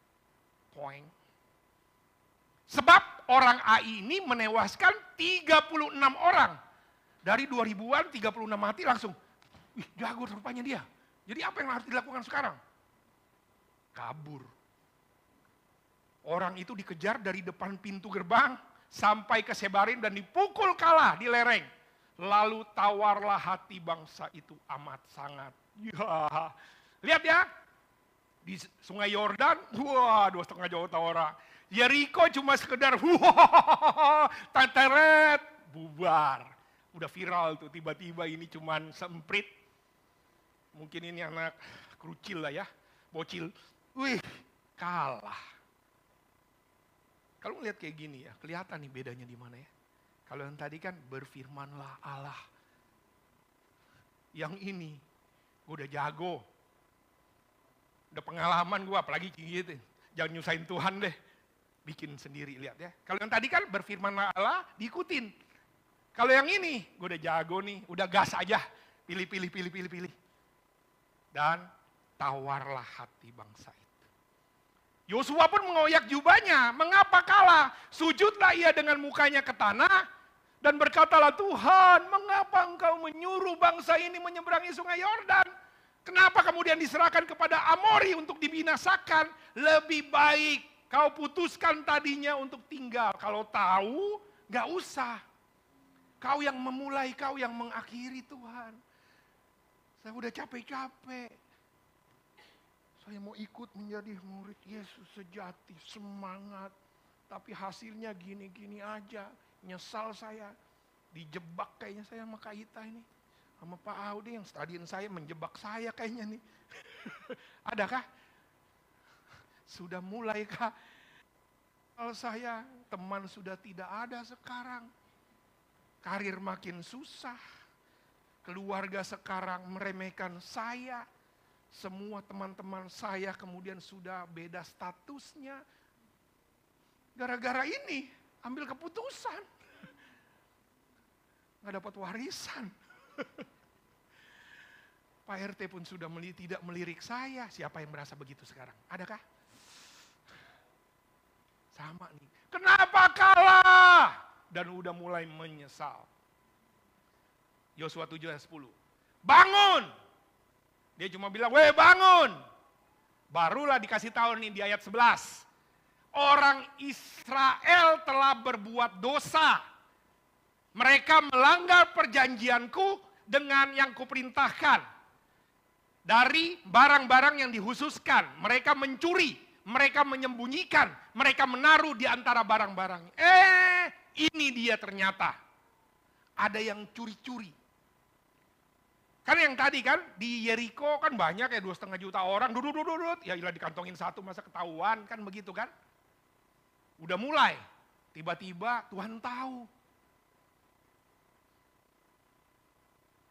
Poing. Sebab orang Ai ini menewaskan 36 orang. Dari 2000-an 36 mati langsung. Wih, jago rupanya dia. Jadi apa yang harus dilakukan sekarang? Kabur. Orang itu dikejar dari depan pintu gerbang sampai ke Sebarim dan dipukul kalah di lereng. Lalu tawarlah hati bangsa itu amat sangat. Ya, lihat ya, di sungai Yordan, wah 2,5 juta orang. Yeriko cuma sekedar, wah, tenteret, bubar. Udah viral tuh, tiba-tiba ini cuman semprit. Mungkin ini anak kerucil lah ya, bocil. Wih, kalah. Kalau ngeliat kayak gini ya, kelihatan nih bedanya di mana ya. Kalau yang tadi kan berfirmanlah Allah. Yang ini, gue udah jago. Udah pengalaman gue, apalagi gitu. Jangan nyusahin Tuhan deh. Bikin sendiri, lihat ya. Kalau yang tadi kan berfirmanlah Allah, diikutin. Kalau yang ini, gue udah jago nih, udah gas aja. Pilih. Dan tawarlah hati bangsa itu. Yosua pun mengoyak jubahnya, mengapa kalah? Sujudlah ia dengan mukanya ke tanah, dan berkatalah, Tuhan, mengapa engkau menyuruh bangsa ini menyeberangi sungai Yordan? Kenapa kemudian diserahkan kepada Amori untuk dibinasakan? Lebih baik kau putuskan tadinya untuk tinggal. Kalau tahu, gak usah. Kau yang memulai, kau yang mengakhiri Tuhan. Saya udah capek-capek. Saya mau ikut menjadi murid Yesus sejati, semangat. Tapi hasilnya gini-gini aja. Nyesal saya. Dijebak kayaknya saya sama Kak Ita ini. Sama Pak Audi yang stadion saya menjebak saya kayaknya nih. Adakah? Sudah mulai kah? Kalau saya, teman sudah tidak ada sekarang. Karir makin susah. Keluarga sekarang meremehkan saya. Semua teman-teman saya kemudian sudah beda statusnya. Gara-gara ini, ambil keputusan. Nggak dapat warisan. Pak RT pun sudah tidak melirik saya. Siapa yang merasa begitu sekarang? Adakah? Sama nih. Kenapa kalah? Dan udah mulai menyesal. Yosua 7 ayat 10. Bangun! Dia cuma bilang, weh bangun! Barulah dikasih tahu nih di ayat 11. Orang Israel telah berbuat dosa. Mereka melanggar perjanjianku dengan yang kuperintahkan. Dari barang-barang yang dihususkan. Mereka mencuri, mereka menyembunyikan, mereka menaruh di antara barang-barang. Ini dia ternyata. Ada yang curi-curi. Kan yang tadi kan, di Yeriko kan banyak ya 2,5 juta orang, dudut, ya ilah dikantongin satu masa ketahuan, kan begitu kan. Udah mulai, tiba-tiba Tuhan tahu.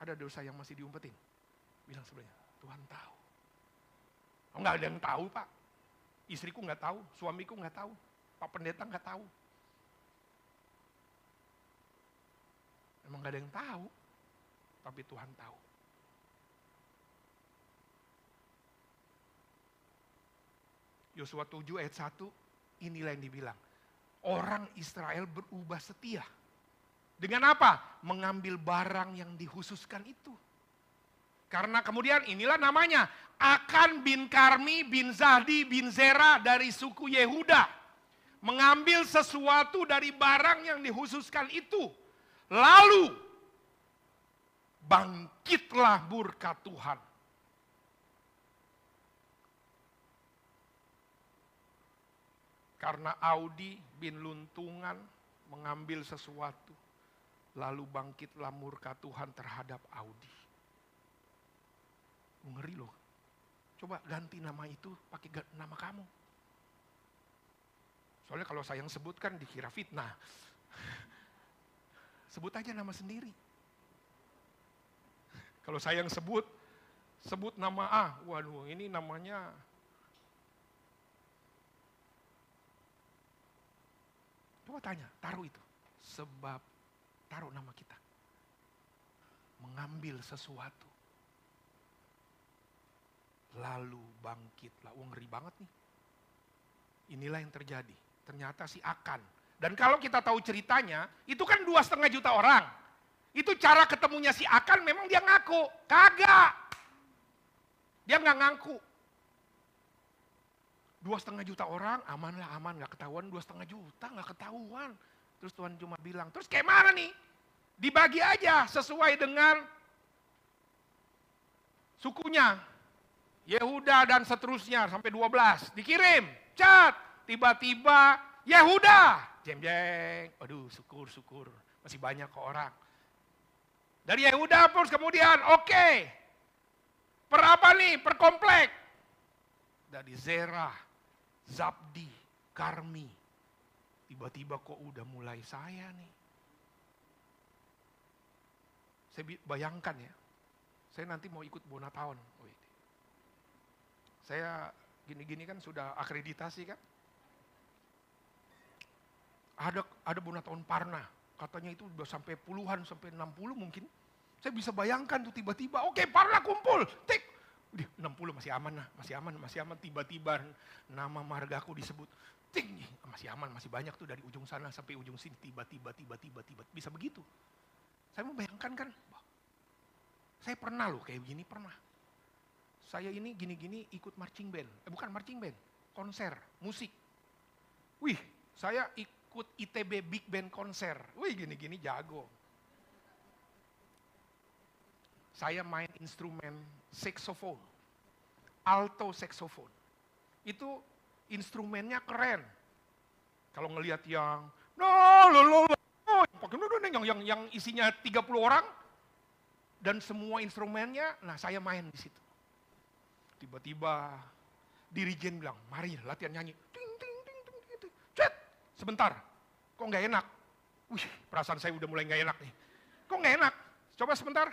Ada dosa yang masih diumpetin. Bilang sebenarnya, Tuhan tahu. Oh, enggak ada yang tahu Pak. Istriku enggak tahu, suamiku enggak tahu, Pak Pendeta enggak tahu. Emang enggak ada yang tahu, tapi Tuhan tahu. Yosua 7 ayat 1, inilah yang dibilang. Orang Israel berubah setia. Dengan apa? Mengambil barang yang dihususkan itu. Karena kemudian inilah namanya. Akan bin Karmi bin Zahdi bin Zera dari suku Yehuda. Mengambil sesuatu dari barang yang dihususkan itu. Lalu bangkitlah murka Tuhan. Karena Audi bin Luntungan mengambil sesuatu. Lalu bangkitlah murka Tuhan terhadap Audi. Ngeri loh. Coba ganti nama itu pakai nama kamu. Soalnya kalau saya yang sebutkan dikira fitnah. Sebut aja nama sendiri. Kalau saya yang sebut nama A. Waduh ini namanya... Coba tanya, taruh itu. Sebab taruh nama kita. Mengambil sesuatu. Lalu bangkitlah. Ngeri banget nih. Inilah yang terjadi. Ternyata si Akan. Dan kalau kita tahu ceritanya, itu kan 2,5 juta orang. Itu cara ketemunya si Akan memang dia ngaku. Kagak. Dia nggak ngaku. 2,5 juta orang, aman, gak ketahuan. 2,5 juta gak ketahuan. Terus Tuhan cuma bilang, terus kayak mana nih? Dibagi aja sesuai dengan sukunya. Yehuda dan seterusnya sampai 12. Dikirim, cat. Tiba-tiba Yehuda. Jeng-jeng, aduh syukur. Masih banyak kok orang. Dari Yehuda terus kemudian, oke. Per apa nih? Per komplek. Dari Zerah. Zabdi, Karmi, tiba-tiba kok udah mulai saya nih. Saya bayangkan ya, saya nanti mau ikut Bonataon. Saya gini-gini kan sudah akreditasi kan. Ada Bonataon Parna, katanya itu udah sampai puluhan, sampai 60 mungkin. Saya bisa bayangkan tuh tiba-tiba, oke Parna kumpul, tik. 60 masih aman. Tiba-tiba nama margaku disebut. Ting, masih aman, masih banyak tuh dari ujung sana sampai ujung sini. Tiba-tiba. Bisa begitu. Saya membayangkan kan. Saya pernah loh kayak gini, pernah. Saya ini gini-gini ikut marching band. Bukan marching band, konser, musik. Wih, saya ikut ITB Big Band konser. Wih, gini-gini jago. Saya main instrumen saxophone. alto saxophone. Itu instrumennya keren. Kalau ngelihat yang yang isinya 30 orang dan semua instrumennya, nah saya main di situ. Tiba-tiba dirijen bilang, "Mari latihan nyanyi." Ting ting ting ting ting. Cet, sebentar. Kok nggak enak? Wih, perasaan saya udah mulai nggak enak nih. Kok nggak enak? Coba sebentar.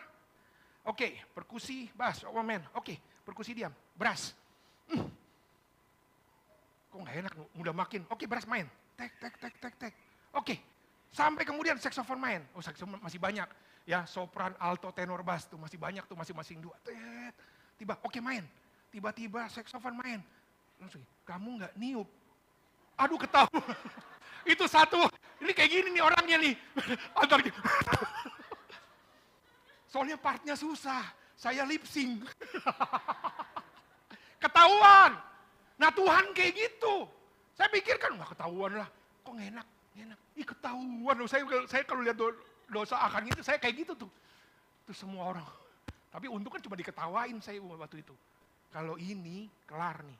Oke, perkusi, bass, main. Oke, perkusi diam, brass. Kok nggak enak? Udah makin. Oke, brass main. Tek, tek, tek, tek, tek. Oke, sampai kemudian saxophone main. Oh, saxophone masih banyak. Ya, sopran, alto, tenor, bass tuh masih banyak tuh, masing-masing 2. Tiba, oke main. Tiba-tiba saxophone main. Langsung, kamu nggak niup? Aduh, ketawa. Itu satu. Ini kayak gini nih orangnya nih. Antar gitu. Soalnya partnya susah. Saya lip sync. Ketahuan. Nah Tuhan kayak gitu. Saya pikir kan nggak ketahuan lah. Kok nggak enak? Enak. Ih ketahuan. Saya kalau lihat dosa akan gitu, saya kayak gitu tuh. Itu semua orang. Tapi untung kan cuma diketawain saya waktu itu. Kalau ini kelar nih.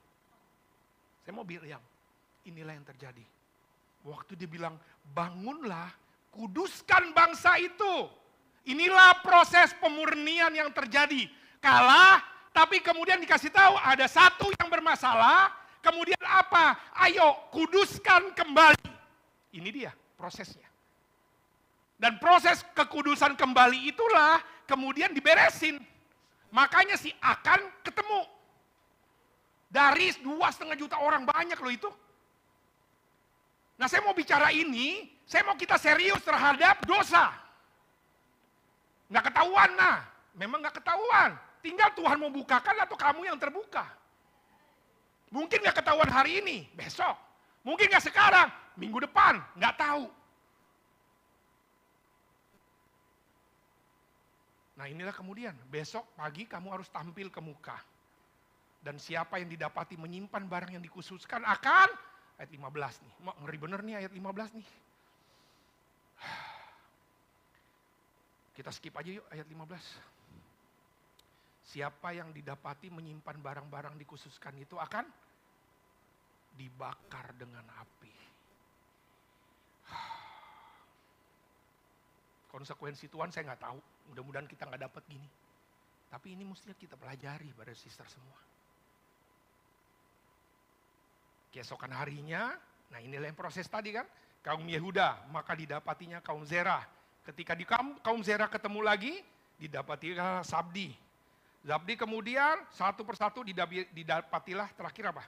Saya mau bilang, inilah yang terjadi. Waktu dia bilang, bangunlah, kuduskan bangsa itu. Inilah proses pemurnian yang terjadi. Kalah, tapi kemudian dikasih tahu ada satu yang bermasalah, kemudian apa? Ayo kuduskan kembali. Ini dia prosesnya. Dan proses kekudusan kembali itulah kemudian diberesin. Makanya si Akan ketemu. Dari 2,5 juta orang, banyak loh itu. Nah saya mau bicara ini, saya mau kita serius terhadap dosa. Nggak ketahuan, nah. Memang nggak ketahuan. Tinggal Tuhan mau bukakan atau kamu yang terbuka. Mungkin nggak ketahuan hari ini, besok. Mungkin nggak sekarang, minggu depan, nggak tahu. Nah inilah kemudian, besok pagi kamu harus tampil ke muka. Dan siapa yang didapati menyimpan barang yang dikhususkan akan, ayat 15 nih, ngeri bener nih ayat 15 nih. Kita skip aja yuk ayat 15. Siapa yang didapati menyimpan barang-barang dikhususkan itu akan dibakar dengan api. Konsekuensi Tuhan saya nggak tahu. Mudah-mudahan kita nggak dapat gini. Tapi ini mestinya kita pelajari pada sister semua. Keesokan harinya, nah inilah yang proses tadi kan. Kaum Yehuda, maka didapatinya kaum Zerah. Ketika di kaum Zerah ketemu lagi, didapatilah Zabdi. Zabdi kemudian satu persatu didapatilah terakhir apa?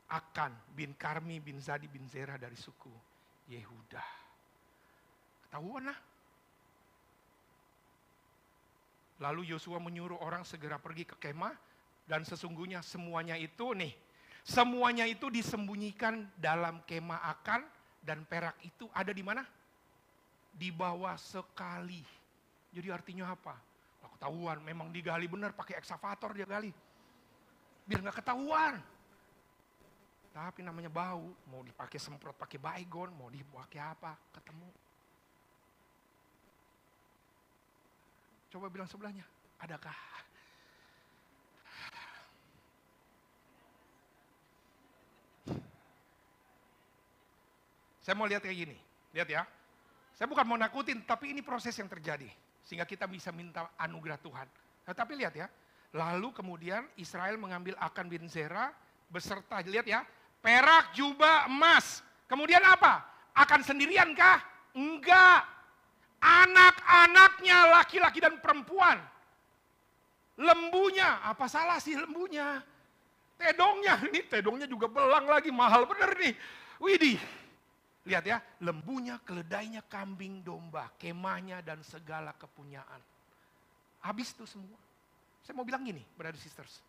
Akan bin Karmi bin Zadi bin Zerah dari suku Yehuda. Ketahuan lah. Lalu Yosua menyuruh orang segera pergi ke kemah dan sesungguhnya semuanya itu nih, semuanya itu disembunyikan dalam kemah Akan dan perak itu ada di mana? Di bawah sekali. Jadi artinya apa? Nah, ketahuan, memang digali benar pakai eksavator dia gali. Biar nggak ketahuan. Tapi namanya bau, mau dipakai semprot pakai baygon, mau dipakai apa, ketemu. Coba bilang sebelahnya, adakah? Saya mau lihat kayak gini, lihat ya. Saya bukan mau nakutin, tapi ini proses yang terjadi. Sehingga kita bisa minta anugerah Tuhan. Nah, tapi lihat ya, lalu kemudian Israel mengambil Akan bin Zerah beserta, lihat ya, perak, jubah, emas. Kemudian apa? Akan sendirian kah? Enggak. Anak-anaknya laki-laki dan perempuan. Lembunya, apa salah sih lembunya? Tedongnya, ini tedongnya juga belang lagi, mahal bener nih. Widih. Lihat ya, lembunya, keledainya, kambing, domba, kemahnya, dan segala kepunyaan. Habis itu semua. Saya mau bilang gini, brother sisters.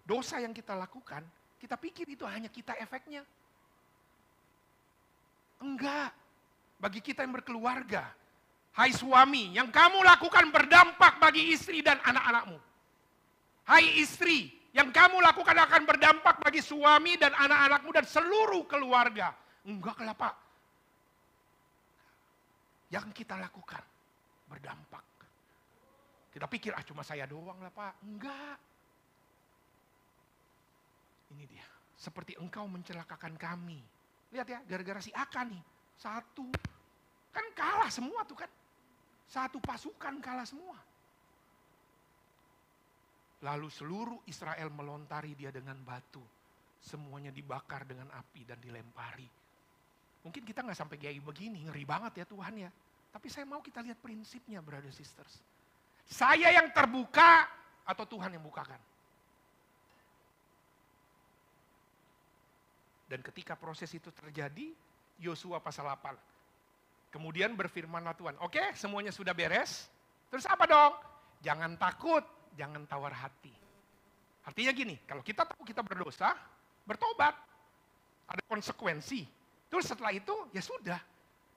Dosa yang kita lakukan, kita pikir itu hanya kita efeknya. Enggak. Bagi kita yang berkeluarga, hai suami, yang kamu lakukan berdampak bagi istri dan anak-anakmu. Hai istri, yang kamu lakukan akan berdampak bagi suami dan anak-anakmu dan seluruh keluarga. Enggak lah Pak. Yang kita lakukan berdampak. Kita pikir cuma saya doang lah Pak. Enggak. Ini dia. Seperti engkau mencelakakan kami. Lihat ya, gara-gara si Akan nih. Satu. Kan kalah semua tuh kan. Satu pasukan kalah semua. Lalu seluruh Israel melontari dia dengan batu. Semuanya dibakar dengan api dan dilempari. Mungkin kita gak sampai kayak begini, ngeri banget ya Tuhan ya. Tapi saya mau kita lihat prinsipnya, brothers sisters. Saya yang terbuka atau Tuhan yang bukakan? Dan ketika proses itu terjadi, Yosua pasal 8. Kemudian berfirmanlah Tuhan, oke semuanya sudah beres, terus apa dong? Jangan takut, jangan tawar hati. Artinya gini, kalau kita tahu kita berdosa, bertobat. Ada konsekuensi. Terus setelah itu, ya sudah.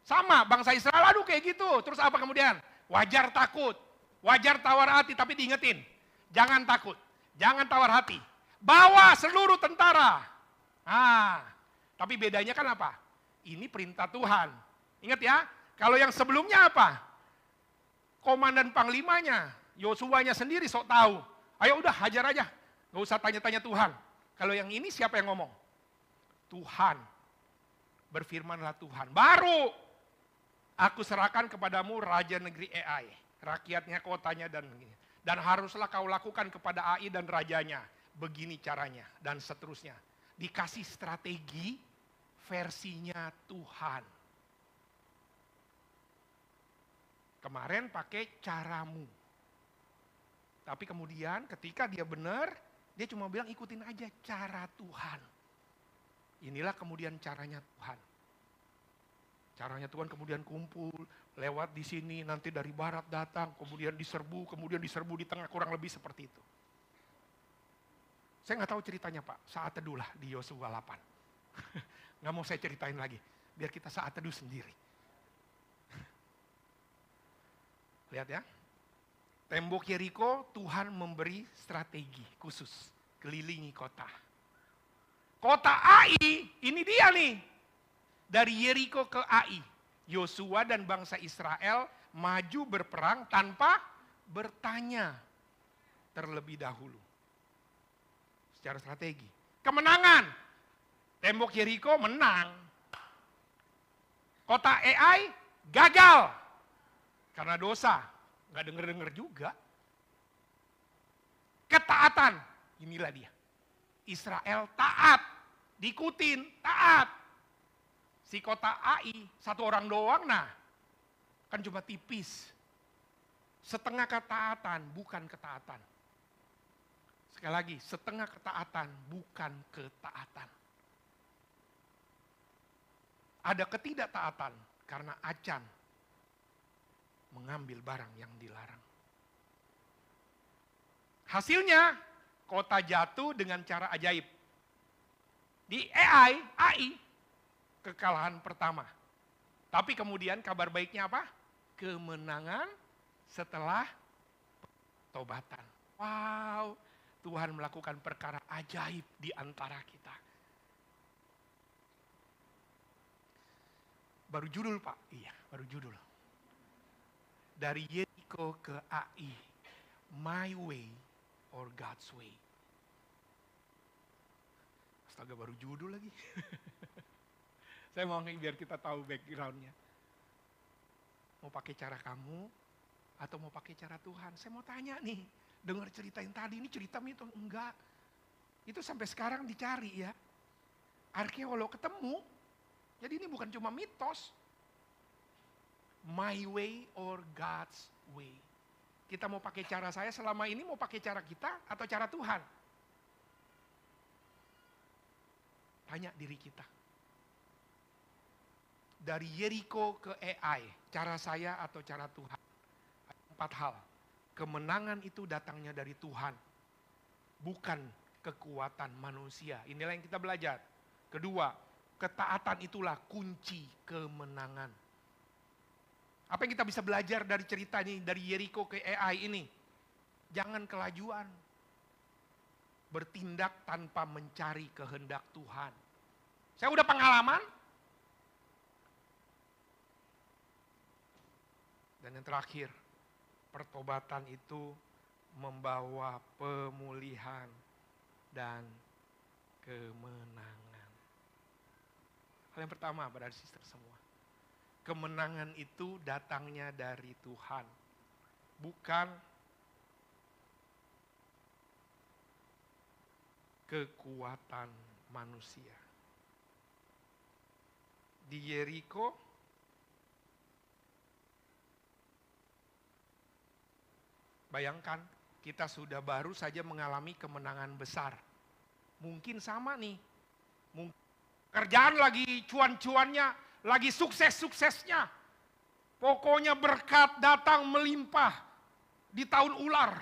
Sama, bangsa Israel, aduh kayak gitu. Terus apa kemudian? Wajar takut, wajar tawar hati, tapi diingetin. Jangan takut, jangan tawar hati. Bawa seluruh tentara. Tapi bedanya kan apa? Ini perintah Tuhan. Ingat ya, kalau yang sebelumnya apa? Komandan panglimanya, Yosuanya sendiri sok tahu. Ayo udah hajar aja, gak usah tanya-tanya Tuhan. Kalau yang ini siapa yang ngomong? Tuhan. Berfirmanlah Tuhan. Baru aku serahkan kepadamu raja negeri Ai, rakyatnya, kotanya dan haruslah kau lakukan kepada Ai dan rajanya. Begini caranya dan seterusnya. Dikasih strategi versinya Tuhan. Kemarin pakai caramu. Tapi kemudian ketika dia benar, dia cuma bilang ikutin aja cara Tuhan. Inilah kemudian caranya Tuhan. Caranya Tuhan kemudian kumpul, lewat di sini, nanti dari barat datang, kemudian diserbu di tengah, kurang lebih seperti itu. Saya nggak tahu ceritanya Pak, saat teduh lah di Yosua 8. Nggak mau saya ceritain lagi, biar kita saat teduh sendiri. Lihat ya, tembok Yeriko Tuhan memberi strategi khusus, kelilingi kota. Kota Ai, ini dia nih, dari Yeriko ke Ai. Yosua dan bangsa Israel maju berperang tanpa bertanya terlebih dahulu. Secara strategi. Kemenangan. Tembok Yeriko menang. Kota Ai gagal. Karena dosa. Gak denger-denger juga. Ketaatan. Inilah dia. Israel taat. Diikutin. Taat. Si kota Ai. Satu orang doang nah. Kan cuma tipis. Setengah ketaatan bukan ketaatan. Sekali lagi, setengah ketaatan bukan ketaatan. Ada ketidaktaatan karena acan mengambil barang yang dilarang. Hasilnya, kota jatuh dengan cara ajaib. Di Ai, kekalahan pertama. Tapi kemudian kabar baiknya apa? Kemenangan setelah tobatan. Wow, Tuhan melakukan perkara ajaib di antara kita. Baru judul Pak? Iya, baru judul. Dari Yeriko ke Ai, my way or God's way. Astaga, baru judul lagi. Saya mau biar kita tahu backgroundnya. Mau pakai cara kamu atau mau pakai cara Tuhan? Saya mau tanya nih. Dengar cerita yang tadi, ini cerita mitos? Enggak. Itu sampai sekarang dicari ya. Arkeolog ketemu. Jadi ini bukan cuma mitos. My way or God's way. Kita mau pakai cara saya selama ini, mau pakai cara kita atau cara Tuhan? Tanya diri kita. Dari Yeriko ke Ai, cara saya atau cara Tuhan? 4 hal. Kemenangan itu datangnya dari Tuhan, bukan kekuatan manusia. Inilah yang kita belajar. Kedua, ketaatan itulah kunci kemenangan. Apa yang kita bisa belajar dari cerita ini, dari Yeriko ke Ai ini? Jangan kelajuan. Bertindak tanpa mencari kehendak Tuhan. Saya udah pengalaman. Dan yang terakhir, pertobatan itu membawa pemulihan dan kemenangan. Hal yang pertama, brother sister semua. Kemenangan itu datangnya dari Tuhan. Bukan kekuatan manusia. Di Yeriko, bayangkan kita sudah baru saja mengalami kemenangan besar. Mungkin sama nih. Kerjaan lagi cuan-cuannya, lagi sukses-suksesnya. Pokoknya berkat datang melimpah di tahun ular.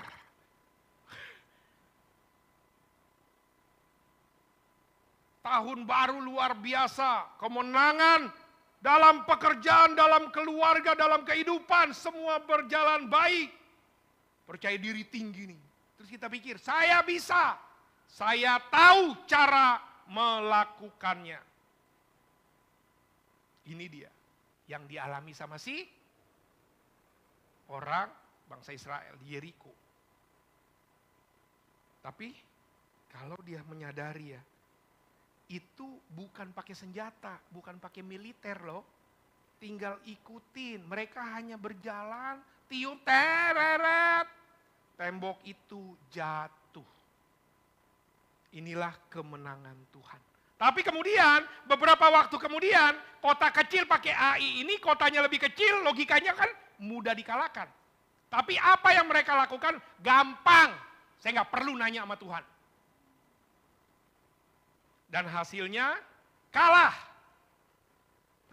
Tahun baru luar biasa, kemenangan dalam pekerjaan, dalam keluarga, dalam kehidupan, semua berjalan baik. Percaya diri tinggi nih. Terus kita pikir, saya bisa, saya tahu cara melakukannya. Ini dia yang dialami sama si orang bangsa Israel di Yeriko. Tapi kalau dia menyadari ya, itu bukan pakai senjata, bukan pakai militer loh. Tinggal ikutin, mereka hanya berjalan, tiup tereret. Tembok itu jatuh. Inilah kemenangan Tuhan. Tapi kemudian, beberapa waktu kemudian, kota kecil pakai AI ini, kotanya lebih kecil, logikanya kan mudah dikalahkan. Tapi apa yang mereka lakukan? Gampang. Saya nggak perlu nanya sama Tuhan. Dan hasilnya kalah.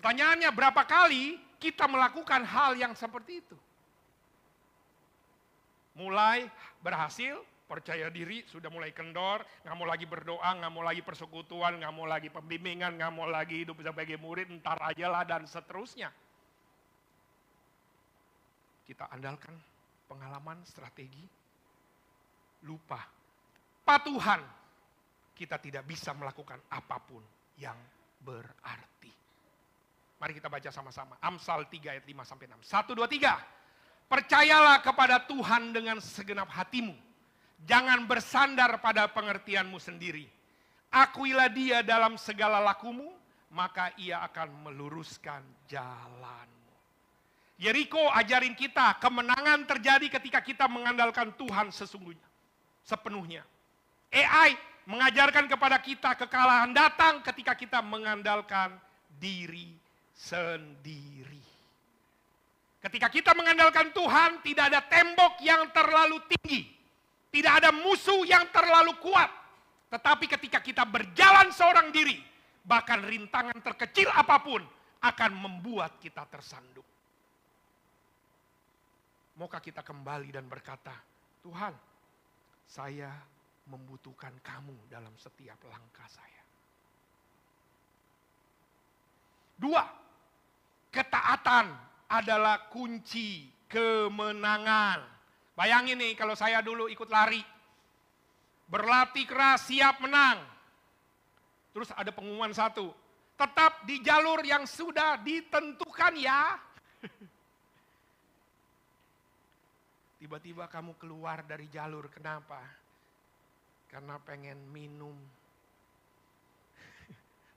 Pertanyaannya, berapa kali kita melakukan hal yang seperti itu? Mulai berhasil, percaya diri, sudah mulai kendor, nggak mau lagi berdoa, nggak mau lagi persekutuan, nggak mau lagi pembimbingan, nggak mau lagi hidup sebagai murid, entar aja lah dan seterusnya. Kita andalkan pengalaman, strategi, lupa. Patuhan, kita tidak bisa melakukan apapun yang berarti. Mari kita baca sama-sama. Amsal 3 ayat 5-6. 1, 2, 3. Percayalah kepada Tuhan dengan segenap hatimu. Jangan bersandar pada pengertianmu sendiri. Akuilah dia dalam segala lakumu, maka ia akan meluruskan jalanmu. Yeriko ajarin kita, kemenangan terjadi ketika kita mengandalkan Tuhan sesungguhnya, sepenuhnya. AI mengajarkan kepada kita kekalahan datang ketika kita mengandalkan diri sendiri. Ketika kita mengandalkan Tuhan, tidak ada tembok yang terlalu tinggi. Tidak ada musuh yang terlalu kuat. Tetapi ketika kita berjalan seorang diri, bahkan rintangan terkecil apapun akan membuat kita tersandung. Maukah kita kembali dan berkata, Tuhan, saya membutuhkan kamu dalam setiap langkah saya. 2, ketaatan adalah kunci kemenangan. Bayangin nih kalau saya dulu ikut lari. Berlatih keras, siap menang. Terus ada pengumuman satu. Tetap di jalur yang sudah ditentukan ya. Tiba-tiba kamu keluar dari jalur, kenapa? Karena pengen minum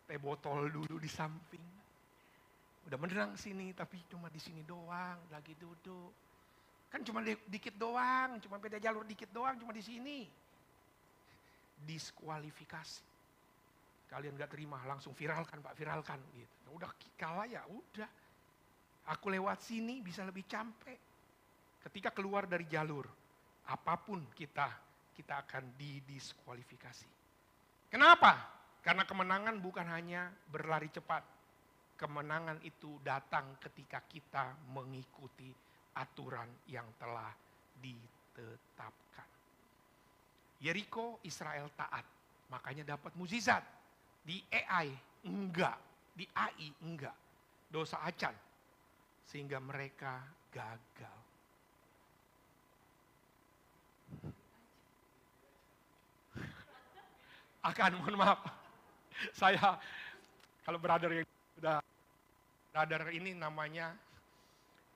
teh botol dulu di samping. Udah menerang sini, tapi cuma di sini doang, lagi duduk. Kan cuma dikit doang, cuma beda jalur dikit doang, cuma di sini. Diskualifikasi. Kalian gak terima, langsung viralkan Pak, viralkan. Gitu. Udah kalah ya, udah. Aku lewat sini bisa lebih capek. Ketika keluar dari jalur, apapun kita akan didiskualifikasi. Kenapa? Karena kemenangan bukan hanya berlari cepat. Kemenangan itu datang ketika kita mengikuti aturan yang telah ditetapkan. Yeriko Israel taat, makanya dapat mukjizat. Di AI enggak, di AI enggak. Dosa acan, sehingga mereka gagal. Mohon maaf, saya kalau brother yang sudah brother ini namanya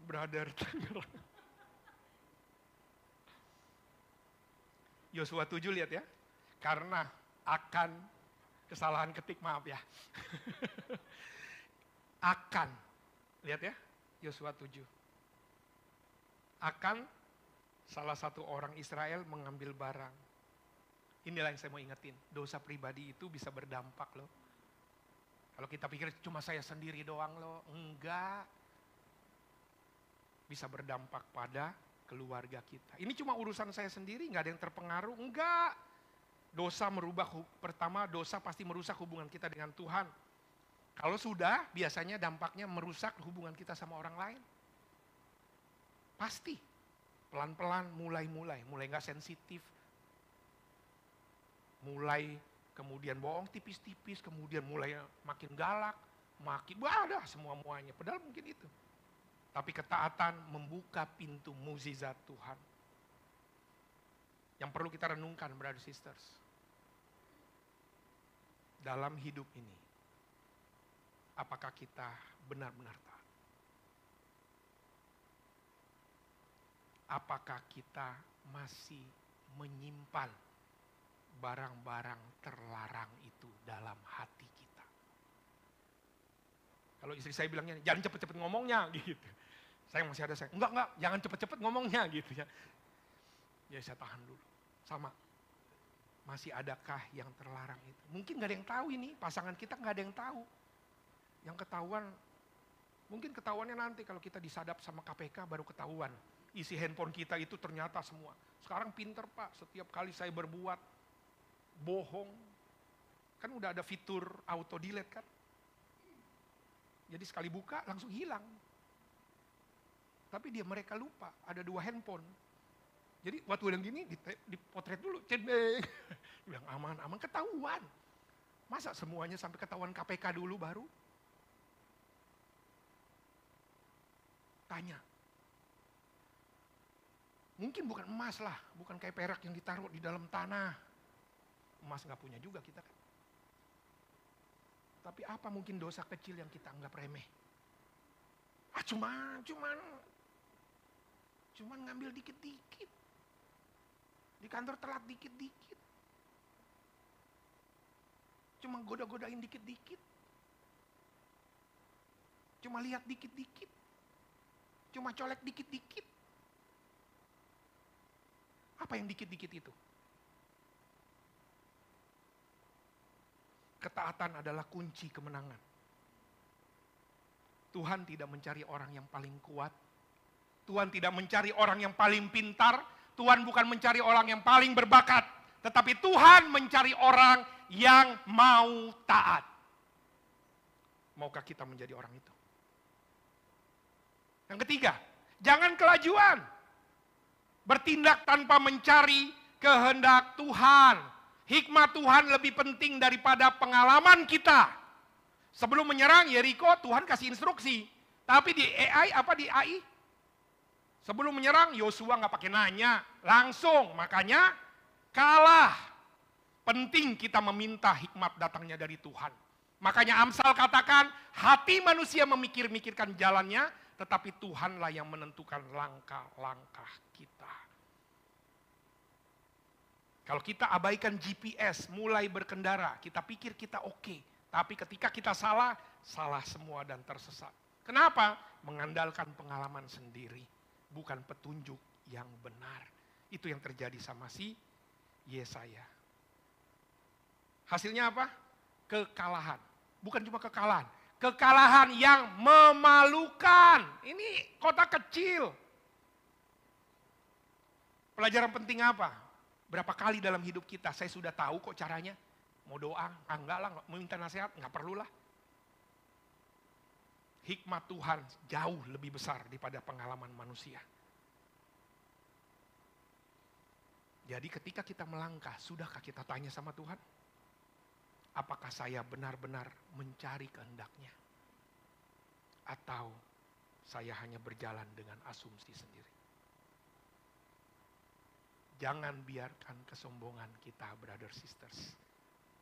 brother Tangerang. Yosua 7 lihat ya, karena akan Kesalahan ketik, maaf ya. Akan, lihat ya, Yosua 7. Akan salah satu orang Israel mengambil barang. Inilah yang saya mau ingetin, dosa pribadi itu bisa berdampak loh. Kalau kita pikir cuma saya sendiri doang loh, enggak. Bisa berdampak pada keluarga kita. Ini cuma urusan saya sendiri, enggak ada yang terpengaruh, enggak. Dosa merubah, pertama dosa pasti merusak hubungan kita dengan Tuhan. Kalau sudah, biasanya dampaknya merusak hubungan kita sama orang lain. Pasti. Pelan-pelan, mulai enggak sensitif. Mulai kemudian bohong tipis-tipis, kemudian mulai makin galak, makin ada semua-muanya. Padahal mungkin itu. Tapi ketaatan membuka pintu mukjizat Tuhan. Yang perlu kita renungkan, brothers sisters. Dalam hidup ini, apakah kita benar-benar taat? Apakah kita masih menyimpan barang-barang terlarang itu dalam hati kita? Kalau istri saya bilangnya, jangan cepet-cepet ngomongnya gitu. Saya masih ada, enggak, jangan cepet-cepet ngomongnya gitu ya. Ya saya tahan dulu. Sama, masih adakah yang terlarang itu? Mungkin gak ada yang tahu ini, pasangan kita gak ada yang tahu. Yang ketahuan, mungkin ketahuannya nanti kalau kita disadap sama KPK baru ketahuan. Isi handphone kita itu ternyata semua. Sekarang pinter Pak, setiap kali saya berbuat bohong, kan udah ada fitur auto delete kan. Jadi sekali buka langsung hilang. Tapi mereka lupa, ada 2 handphone. Jadi waktu udah gini, dipotret dulu, cendeng. Bilang aman, ketahuan. Masa semuanya sampai ketahuan KPK dulu baru? Tanya. Mungkin bukan emas lah, bukan kayak perak yang ditaruh di dalam tanah. Emas gak punya juga kita kan. Tapi apa mungkin dosa kecil yang kita anggap remeh? Cuman ngambil dikit-dikit. Di kantor telat dikit-dikit. Cuma goda-godain dikit-dikit. Cuma lihat dikit-dikit. Cuma colek dikit-dikit. Apa yang dikit-dikit itu? Ketaatan adalah kunci kemenangan. Tuhan tidak mencari orang yang paling kuat. Tuhan tidak mencari orang yang paling pintar. Tuhan bukan mencari orang yang paling berbakat. Tetapi Tuhan mencari orang yang mau taat. Maukah kita menjadi orang itu? Yang ketiga, jangan kelajuan. Bertindak tanpa mencari kehendak Tuhan. Hikmat Tuhan lebih penting daripada pengalaman kita. Sebelum menyerang Yeriko, Tuhan kasih instruksi. Tapi di AI? Sebelum menyerang, Yosua nggak pakai nanya. Langsung, makanya kalah. Penting kita meminta hikmat datangnya dari Tuhan. Makanya Amsal katakan, hati manusia memikir-mikirkan jalannya, tetapi Tuhanlah yang menentukan langkah-langkah kita. Kalau kita abaikan GPS, mulai berkendara, kita pikir kita oke. Tapi ketika kita salah semua dan tersesat. Kenapa? Mengandalkan pengalaman sendiri, bukan petunjuk yang benar. Itu yang terjadi sama si Yesaya. Hasilnya apa? Kekalahan. Bukan cuma kekalahan. Kekalahan yang memalukan. Ini kota kecil. Pelajaran penting apa? Berapa kali dalam hidup kita, saya sudah tahu kok caranya. Mau doa, enggak lah, mau minta nasihat, enggak perlulah. Hikmat Tuhan jauh lebih besar daripada pengalaman manusia. Jadi ketika kita melangkah, sudahkah kita tanya sama Tuhan? Apakah saya benar-benar mencari kehendak-Nya? Atau saya hanya berjalan dengan asumsi sendiri? Jangan biarkan kesombongan kita, brother sisters.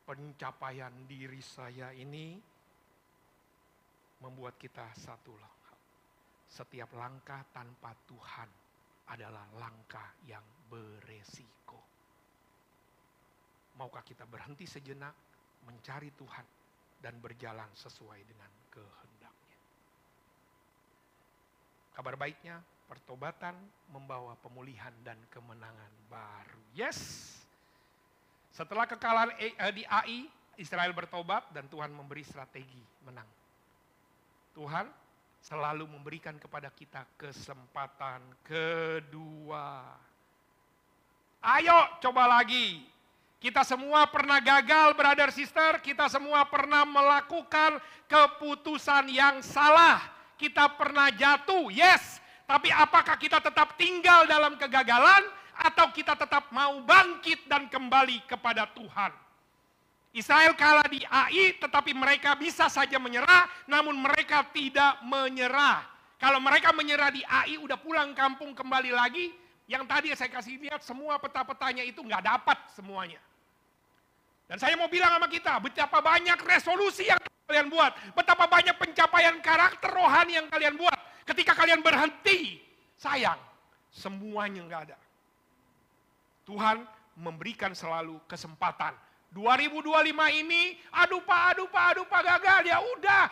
Pencapaian diri saya ini membuat kita satu hal. Setiap langkah tanpa Tuhan adalah langkah yang beresiko. Maukah kita berhenti sejenak, mencari Tuhan dan berjalan sesuai dengan kehendaknya. Kabar baiknya, pertobatan membawa pemulihan dan kemenangan baru. Yes! Setelah kekalahan di AI, Israel bertobat dan Tuhan memberi strategi menang. Tuhan selalu memberikan kepada kita kesempatan kedua. Ayo coba lagi. Kita semua pernah gagal, brother sister. Kita semua pernah melakukan keputusan yang salah. Kita pernah jatuh, yes. Tapi apakah kita tetap tinggal dalam kegagalan atau kita tetap mau bangkit dan kembali kepada Tuhan? Israel kalah di AI, tetapi mereka bisa saja menyerah, namun mereka tidak menyerah. Kalau mereka menyerah di AI, udah pulang kampung kembali lagi, yang tadi saya kasih lihat semua peta-petanya itu nggak dapat semuanya. Dan saya mau bilang sama kita, betapa banyak resolusi yang kalian buat, betapa banyak pencapaian karakter rohani yang kalian buat. Ketika kalian berhenti, sayang, semuanya nggak ada. Tuhan memberikan selalu kesempatan. 2025 ini, aduh pak gagal, ya udah.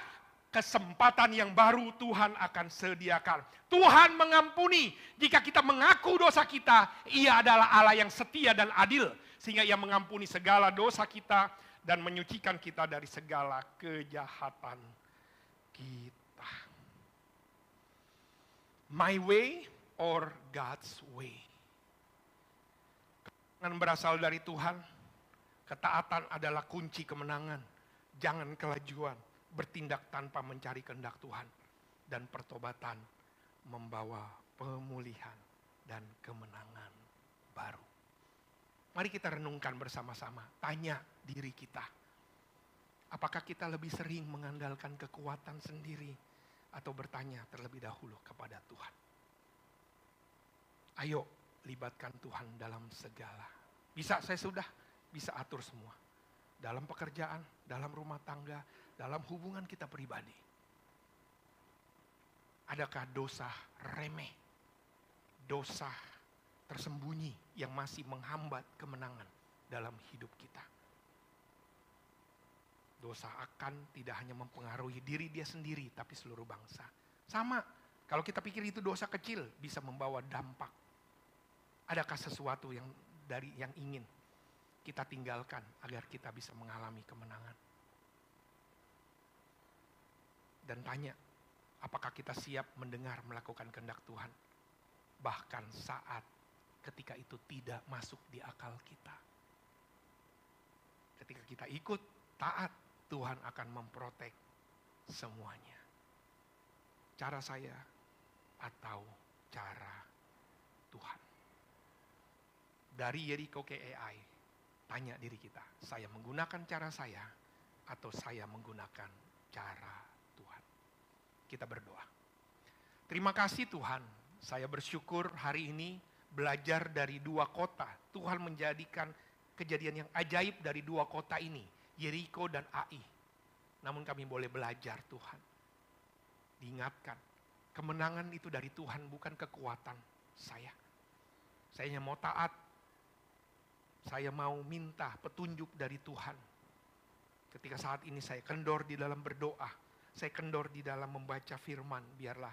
Kesempatan yang baru Tuhan akan sediakan. Tuhan mengampuni. Jika kita mengaku dosa kita, Ia adalah Allah yang setia dan adil. Sehingga Ia mengampuni segala dosa kita dan menyucikan kita dari segala kejahatan kita. My way or God's way. Kemenangan berasal dari Tuhan. Ketaatan adalah kunci kemenangan. Jangan kelajuan, bertindak tanpa mencari kehendak Tuhan. Dan pertobatan membawa pemulihan dan kemenangan baru. Mari kita renungkan bersama-sama, tanya diri kita. Apakah kita lebih sering mengandalkan kekuatan sendiri atau bertanya terlebih dahulu kepada Tuhan? Ayo libatkan Tuhan dalam segala. Bisa atur semua. Dalam pekerjaan, dalam rumah tangga, dalam hubungan kita pribadi. Adakah dosa remeh, dosa tersembunyi yang masih menghambat kemenangan dalam hidup kita? Dosa akan tidak hanya mempengaruhi diri dia sendiri, tapi seluruh bangsa. Sama, kalau kita pikir itu dosa kecil, bisa membawa dampak. Adakah sesuatu yang ingin kita tinggalkan agar kita bisa mengalami kemenangan? Dan tanya, apakah kita siap mendengar melakukan kehendak Tuhan? Bahkan saat ketika itu tidak masuk di akal kita. Ketika kita ikut, taat, Tuhan akan memprotek semuanya. Cara saya atau cara Tuhan. Dari Yeriko ke AI, tanya diri kita, saya menggunakan cara saya atau saya menggunakan cara Tuhan? Kita berdoa. Terima kasih Tuhan, saya bersyukur hari ini belajar dari 2 kota. Tuhan menjadikan kejadian yang ajaib dari 2 kota ini, Yeriko dan Ai. Namun kami boleh belajar Tuhan. Diingatkan, kemenangan itu dari Tuhan, bukan kekuatan saya. Saya hanya mau taat. Saya mau minta petunjuk dari Tuhan. Ketika saat ini saya kendor di dalam berdoa, saya kendor di dalam membaca firman, biarlah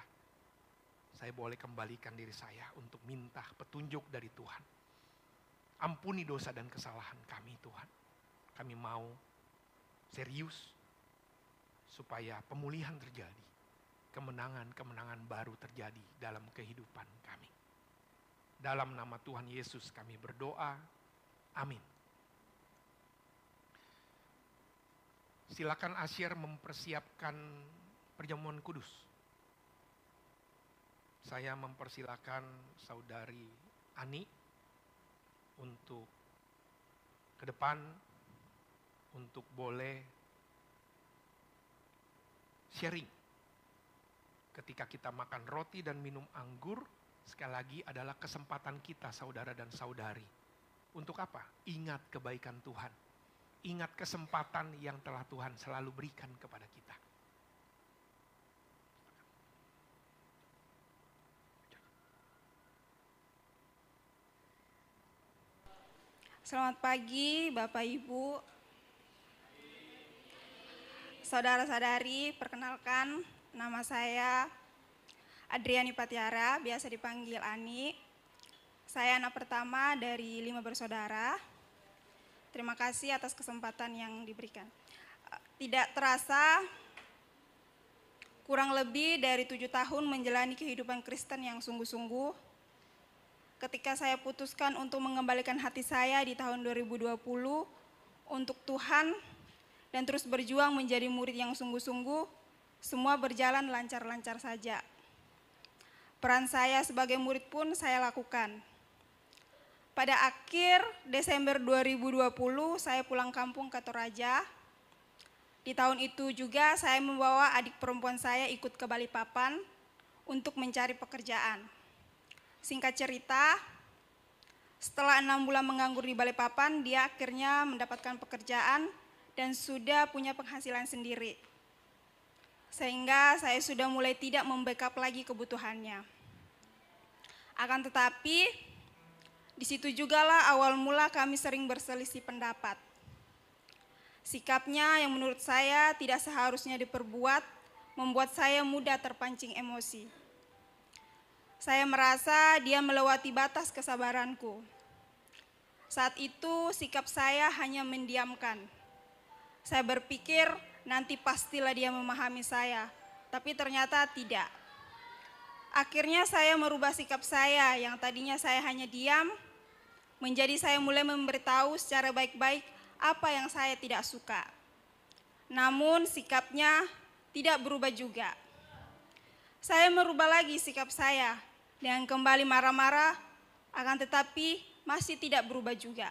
saya boleh kembalikan diri saya untuk minta petunjuk dari Tuhan. Ampuni dosa dan kesalahan kami Tuhan. Kami mau serius supaya pemulihan terjadi. Kemenangan-kemenangan baru terjadi dalam kehidupan kami. Dalam nama Tuhan Yesus kami berdoa. Amin. Silakan Asyir mempersiapkan perjamuan kudus. Saya mempersilakan saudari Ani untuk ke depan, untuk boleh sharing. Ketika kita makan roti dan minum anggur, sekali lagi adalah kesempatan kita saudara dan saudari. Untuk apa? Ingat kebaikan Tuhan. Ingat kesempatan yang telah Tuhan selalu berikan kepada kita. Selamat pagi Bapak Ibu. saudara-saudari, perkenalkan nama saya Adriani Patiara, biasa dipanggil Ani. Saya anak pertama dari 5 bersaudara. Terima kasih atas kesempatan yang diberikan. Tidak terasa, kurang lebih dari 7 tahun menjalani kehidupan Kristen yang sungguh-sungguh. Ketika saya putuskan untuk mengembalikan hati saya di tahun 2020 untuk Tuhan dan terus berjuang menjadi murid yang sungguh-sungguh, semua berjalan lancar-lancar saja. Peran saya sebagai murid pun saya lakukan. Pada akhir Desember 2020 saya pulang kampung ke Toraja. Di tahun itu juga saya membawa adik perempuan saya ikut ke Balikpapan untuk mencari pekerjaan. Singkat cerita, setelah 6 bulan menganggur di Balikpapan, dia akhirnya mendapatkan pekerjaan dan sudah punya penghasilan sendiri. Sehingga saya sudah mulai tidak membackup lagi kebutuhannya. Akan tetapi, di situ jugalah awal mula kami sering berselisih pendapat. Sikapnya yang menurut saya tidak seharusnya diperbuat, membuat saya mudah terpancing emosi. Saya merasa dia melewati batas kesabaranku. Saat itu sikap saya hanya mendiamkan. Saya berpikir nanti pastilah dia memahami saya, tapi ternyata tidak. Akhirnya saya merubah sikap saya yang tadinya saya hanya diam, menjadi saya mulai memberitahu secara baik-baik apa yang saya tidak suka. Namun sikapnya tidak berubah juga. Saya merubah lagi sikap saya dengan kembali marah-marah, akan tetapi masih tidak berubah juga.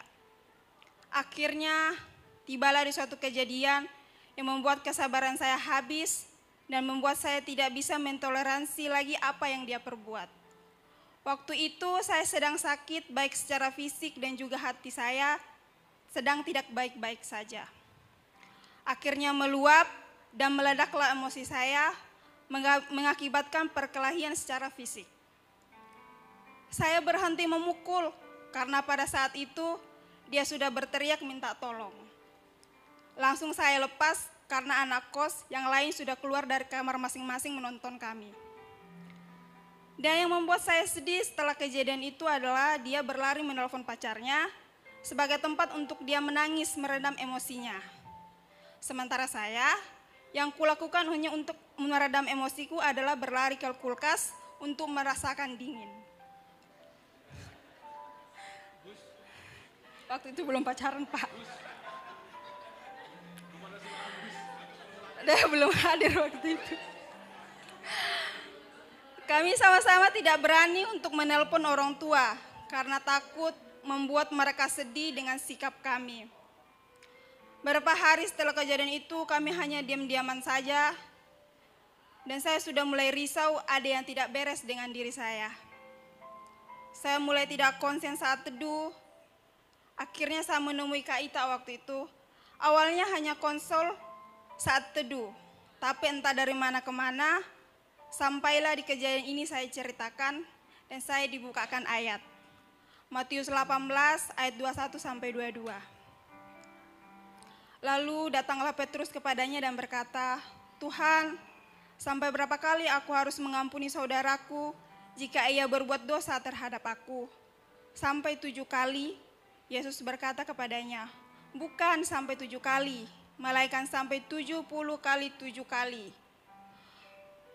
Akhirnya tibalah di suatu kejadian yang membuat kesabaran saya habis dan membuat saya tidak bisa mentoleransi lagi apa yang dia perbuat. Waktu itu saya sedang sakit baik secara fisik dan juga hati saya sedang tidak baik-baik saja. Akhirnya meluap dan meledaklah emosi saya mengakibatkan perkelahian secara fisik. Saya berhenti memukul karena pada saat itu dia sudah berteriak minta tolong. Langsung saya lepas karena anak kos yang lain sudah keluar dari kamar masing-masing menonton kami. Dan yang membuat saya sedih setelah kejadian itu adalah dia berlari menelpon pacarnya sebagai tempat untuk dia menangis meredam emosinya. Sementara saya, yang kulakukan hanya untuk meredam emosiku adalah berlari ke kulkas untuk merasakan dingin. Waktu itu belum pacaran, Pak. Dia belum hadir waktu itu. Kami sama-sama tidak berani untuk menelpon orang tua karena takut membuat mereka sedih dengan sikap kami. Beberapa hari setelah kejadian itu kami hanya diam-diaman saja dan saya sudah mulai risau ada yang tidak beres dengan diri saya. Saya mulai tidak konsen saat teduh. Akhirnya saya menemui Kak Ita waktu itu. Awalnya hanya konsol saat teduh, tapi entah dari mana ke mana, sampailah di kejadian ini saya ceritakan dan saya dibukakan ayat. Matius 18 ayat 21 sampai 22. Lalu datanglah Petrus kepadanya dan berkata, "Tuhan, sampai berapa kali aku harus mengampuni saudaraku jika ia berbuat dosa terhadap aku? Sampai 7 kali?" Yesus berkata kepadanya, "Bukan sampai 7 kali, melainkan sampai 70 kali 7 kali.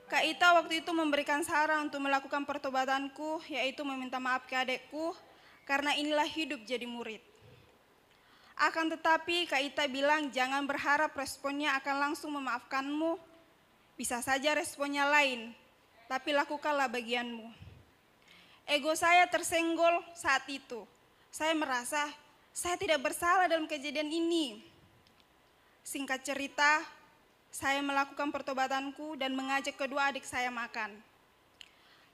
Kak Ita waktu itu memberikan saran untuk melakukan pertobatanku, yaitu meminta maaf ke adekku, karena inilah hidup jadi murid. Akan tetapi Kak Ita bilang jangan berharap responnya akan langsung memaafkanmu. Bisa saja responnya lain, tapi lakukanlah bagianmu. Ego saya tersenggol saat itu. Saya merasa saya tidak bersalah dalam kejadian ini. Singkat cerita, saya melakukan pertobatanku dan mengajak kedua adik saya makan.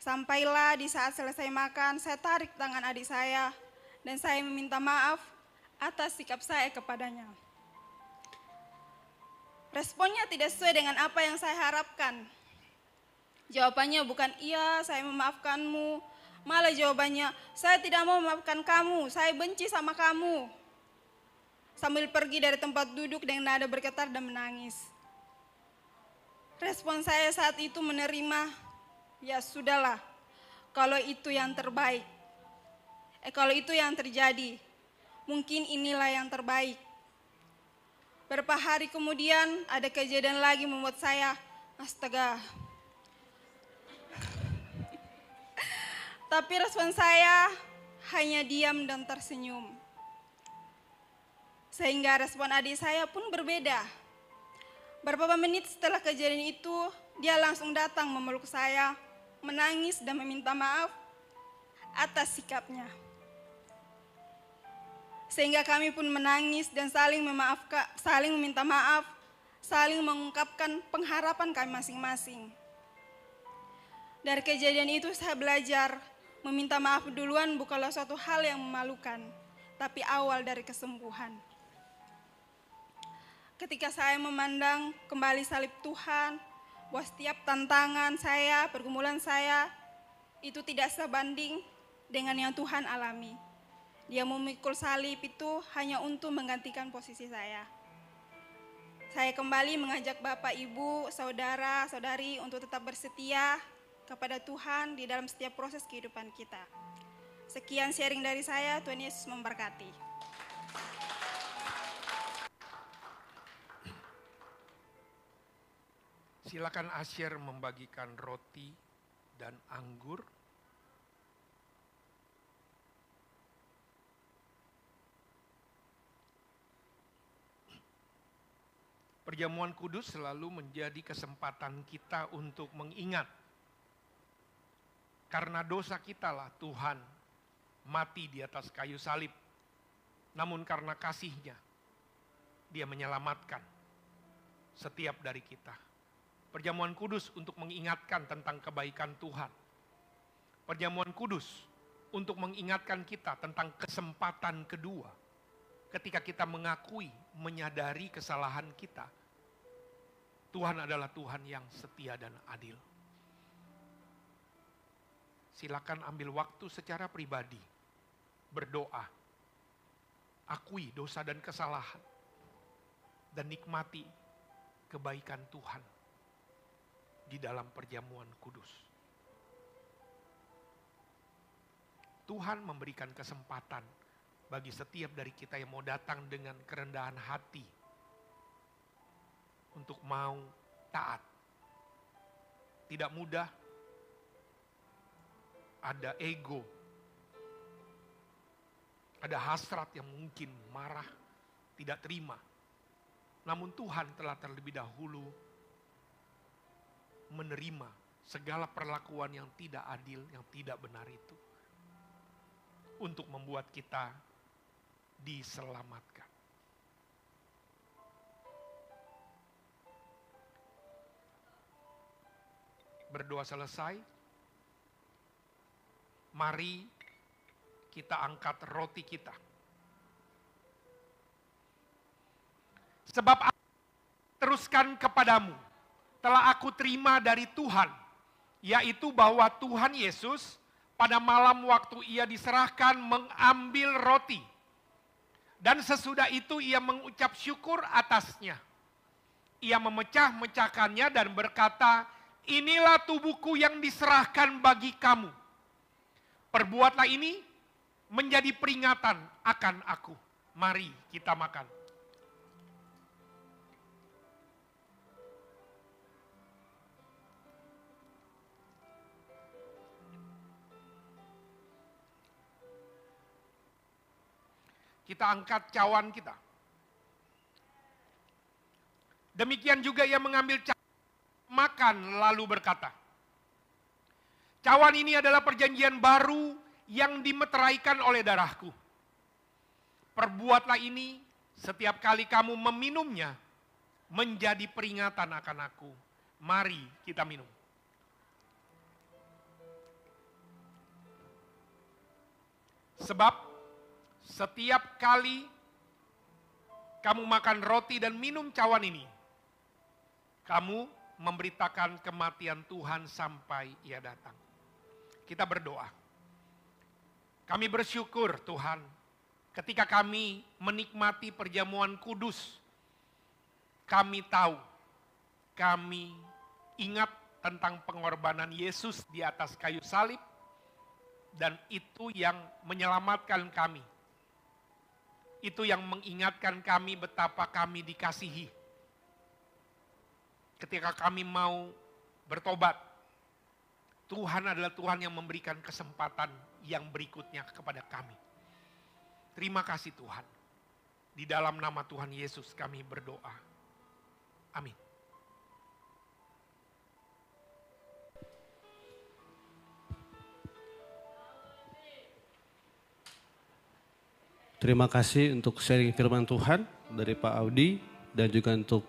Sampailah di saat selesai makan, saya tarik tangan adik saya dan saya meminta maaf atas sikap saya kepadanya. Responnya tidak sesuai dengan apa yang saya harapkan. Jawabannya bukan iya, saya memaafkanmu. Malah jawabannya, saya tidak mau memaafkan kamu, saya benci sama kamu. Sambil pergi dari tempat duduk dengan nada bergetar dan menangis. Respon saya saat itu menerima, ya sudahlah, kalau itu yang terbaik. Kalau itu yang terjadi, mungkin inilah yang terbaik. Beberapa hari kemudian ada kejadian lagi membuat saya, astaga. Tapi respon saya hanya diam dan tersenyum. Sehingga respon adik saya pun berbeda. Beberapa menit setelah kejadian itu, dia langsung datang memeluk saya, menangis dan meminta maaf atas sikapnya. Sehingga kami pun menangis dan saling meminta maaf, saling mengungkapkan pengharapan kami masing-masing. Dari kejadian itu saya belajar, meminta maaf duluan bukanlah suatu hal yang memalukan, tapi awal dari kesembuhan. Ketika saya memandang kembali salib Tuhan, bahwa setiap tantangan saya, pergumulan saya, itu tidak sebanding dengan yang Tuhan alami. Dia memikul salib itu hanya untuk menggantikan posisi saya. Saya kembali mengajak Bapak, Ibu, Saudara, Saudari untuk tetap bersetia kepada Tuhan di dalam setiap proses kehidupan kita. Sekian sharing dari saya, Tuhan Yesus memberkati. Silakan Asyir membagikan roti dan anggur. Perjamuan kudus selalu menjadi kesempatan kita untuk mengingat. Karena dosa kitalah Tuhan mati di atas kayu salib. Namun karena kasih-Nya, Dia menyelamatkan setiap dari kita. Perjamuan kudus untuk mengingatkan tentang kebaikan Tuhan. Perjamuan kudus untuk mengingatkan kita tentang kesempatan kedua. Ketika kita mengakui, menyadari kesalahan kita. Tuhan adalah Tuhan yang setia dan adil. Silakan ambil waktu secara pribadi. Berdoa. Akui dosa dan kesalahan. Dan nikmati kebaikan Tuhan di dalam perjamuan kudus. Tuhan memberikan kesempatan bagi setiap dari kita yang mau datang dengan kerendahan hati untuk mau taat. Tidak mudah, ada ego, ada hasrat yang mungkin marah, tidak terima. Namun Tuhan telah terlebih dahulu menerima segala perlakuan yang tidak adil, yang tidak benar itu. Untuk membuat kita diselamatkan. Berdoa selesai. Mari kita angkat roti kita. Sebab aku teruskan kepadamu, telah aku terima dari Tuhan, yaitu bahwa Tuhan Yesus pada malam waktu Ia diserahkan mengambil roti. Dan sesudah itu Ia mengucap syukur atasnya. Ia memecah-mecahkannya dan berkata, inilah tubuhku yang diserahkan bagi kamu. Perbuatlah ini menjadi peringatan akan aku. Mari kita makan. Kita angkat cawan kita. Demikian juga Ia mengambil cawan, makan lalu berkata, cawan ini adalah perjanjian baru yang dimeteraikan oleh darahku. Perbuatlah ini setiap kali kamu meminumnya menjadi peringatan akan aku. Mari kita minum. Sebab setiap kali kamu makan roti dan minum cawan ini, kamu memberitakan kematian Tuhan sampai Ia datang. Kita berdoa. Kami bersyukur Tuhan, ketika kami menikmati perjamuan kudus, kami tahu kami ingat tentang pengorbanan Yesus di atas kayu salib, dan itu yang menyelamatkan kami. Itu yang mengingatkan kami betapa kami dikasihi. Ketika kami mau bertobat, Tuhan adalah Tuhan yang memberikan kesempatan yang berikutnya kepada kami. Terima kasih Tuhan. Di dalam nama Tuhan Yesus kami berdoa. Amin. Terima kasih untuk sharing firman Tuhan dari Pak Audi dan juga untuk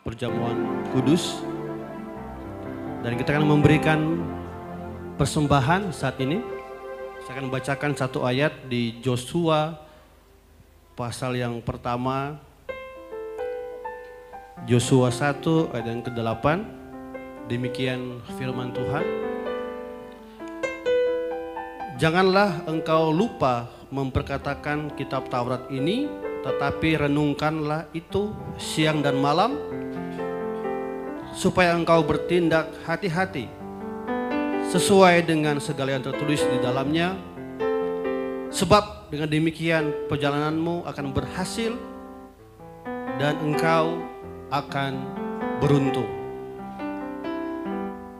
perjamuan kudus. Dan kita akan memberikan persembahan saat ini. Saya akan membacakan satu ayat di Yosua pasal yang pertama. Yosua 1 ayat yang ke-8. Demikian firman Tuhan. Janganlah engkau lupa memperkatakan kitab Taurat ini, tetapi renungkanlah itu siang dan malam, supaya engkau bertindak hati-hati sesuai dengan segala yang tertulis di dalamnya. Sebab dengan demikian perjalananmu akan berhasil dan engkau akan beruntung.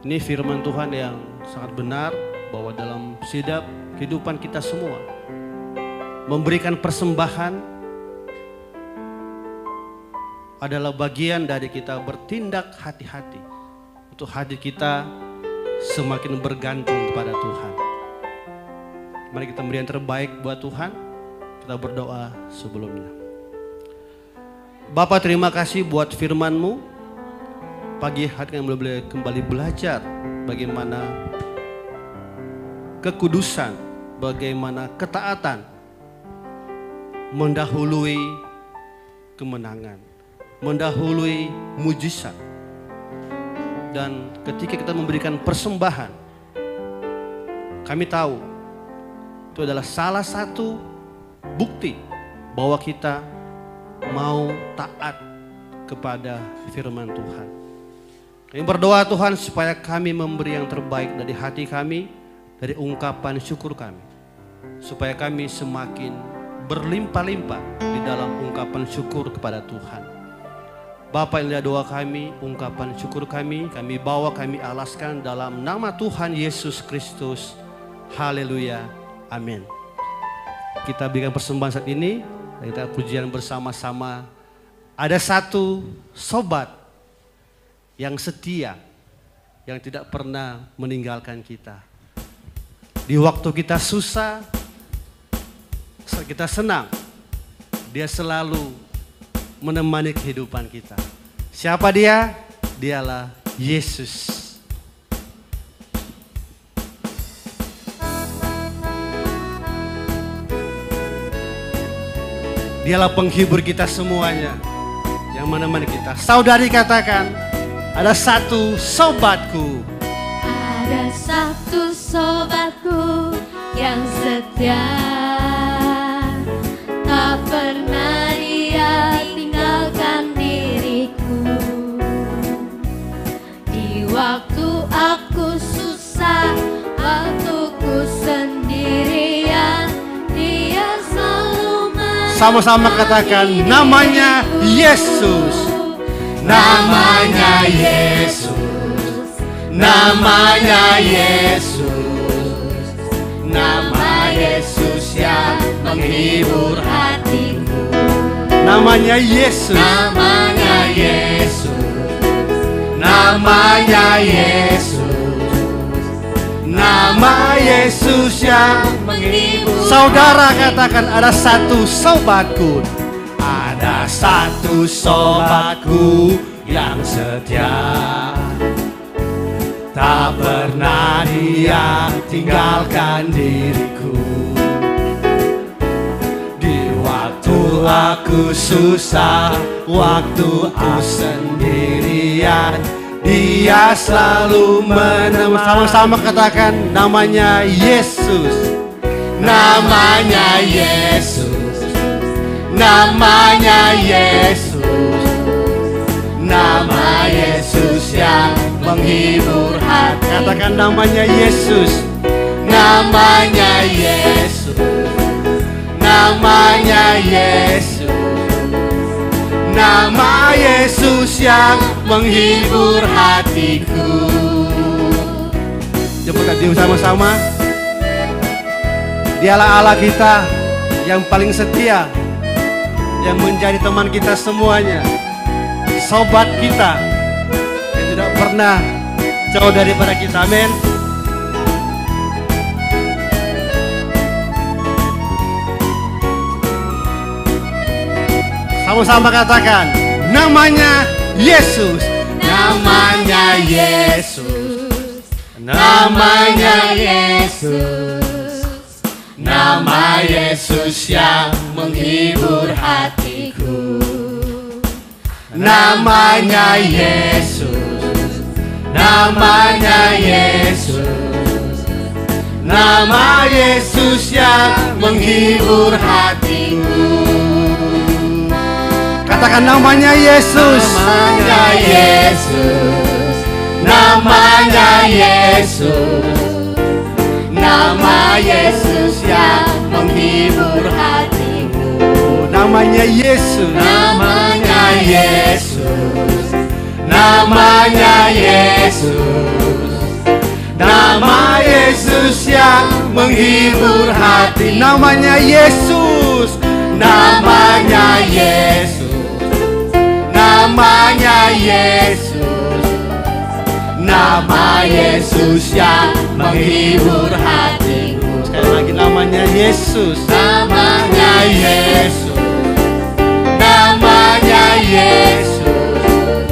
Ini firman Tuhan yang sangat benar, bahwa dalam setiap kehidupan kita semua memberikan persembahan adalah bagian dari kita bertindak hati-hati untuk hati kita semakin bergantung kepada Tuhan. Mari kita beri yang terbaik buat Tuhan. Kita berdoa sebelumnya. Bapa, terima kasih buat firman-Mu. Pagi hari kami boleh kembali belajar bagaimana kekudusan, bagaimana ketaatan mendahului kemenangan, mendahului mujizat. Dan ketika kita memberikan persembahan, kami tahu itu adalah salah satu bukti bahwa kita mau taat kepada firman Tuhan. Kami berdoa Tuhan supaya kami memberi yang terbaik dari hati kami, dari ungkapan syukur kami, supaya kami semakin berlimpah-limpah di dalam ungkapan syukur kepada Tuhan. Bapa, inilah doa kami, ungkapan syukur kami bawa, kami alaskan dalam nama Tuhan Yesus Kristus. Haleluya, amin. Kita berikan persembahan saat ini, kita pujian bersama-sama. Ada satu sobat yang setia, yang tidak pernah meninggalkan kita. Di waktu kita susah, kita senang, dia selalu menemani kehidupan kita. Siapa dia? Dialah Yesus. Dialah penghibur kita semuanya, yang menemani kita. Saudari katakan, ada satu sobatku. Ada satu sobatku yang setia, tak pernah dia tinggalkan diriku. Di waktu aku susah, waktuku sendirian, dia selalu menemani. Sama-sama katakan, namanya Yesus. Namanya Yesus. Namanya Yesus. Nama Yesus yang menghibur hatiku. Namanya Yesus. Namanya Yesus. Namanya Yesus. Nama Yesus yang menghibur. Saudara katakan, ada satu sobatku. Ada satu sobatku yang setia, tak pernah dia tinggalkan diriku. Di waktu aku susah, waktu aku sendirian, dia selalu menemani. Sama-sama katakan, namanya Yesus. Namanya Yesus. Namanya Yesus. Nama Yesus yang menghibur hati. Katakan namanya Yesus. Namanya Yesus, namanya Yesus, Nama Yesus yang menghibur hatiku. Coba kita sama-sama. Dialah Allah kita yang paling setia, yang menjadi teman kita semuanya, sobat kita yang tidak pernah jauh daripada kita. Amin. Sama-sama katakan, namanya Yesus, namanya Yesus, namanya Yesus, nama Yesus yang menghibur hatiku. Namanya Yesus, namanya Yesus, nama Yesus yang menghibur hatiku. Katakan namanya Yesus, namanya Yesus, namanya Yesus, nama Yesus yang menghibur hatiku. Namanya Yesus, Namanya Yesus, namanya Yesus, nama Yesus yang menghibur hati. Namanya Yesus, namanya Yesus, namanya Yesus, nama Yesus yang menghibur hatiku. Sekali lagi namanya Yesus, namanya Yesus, namanya Yesus,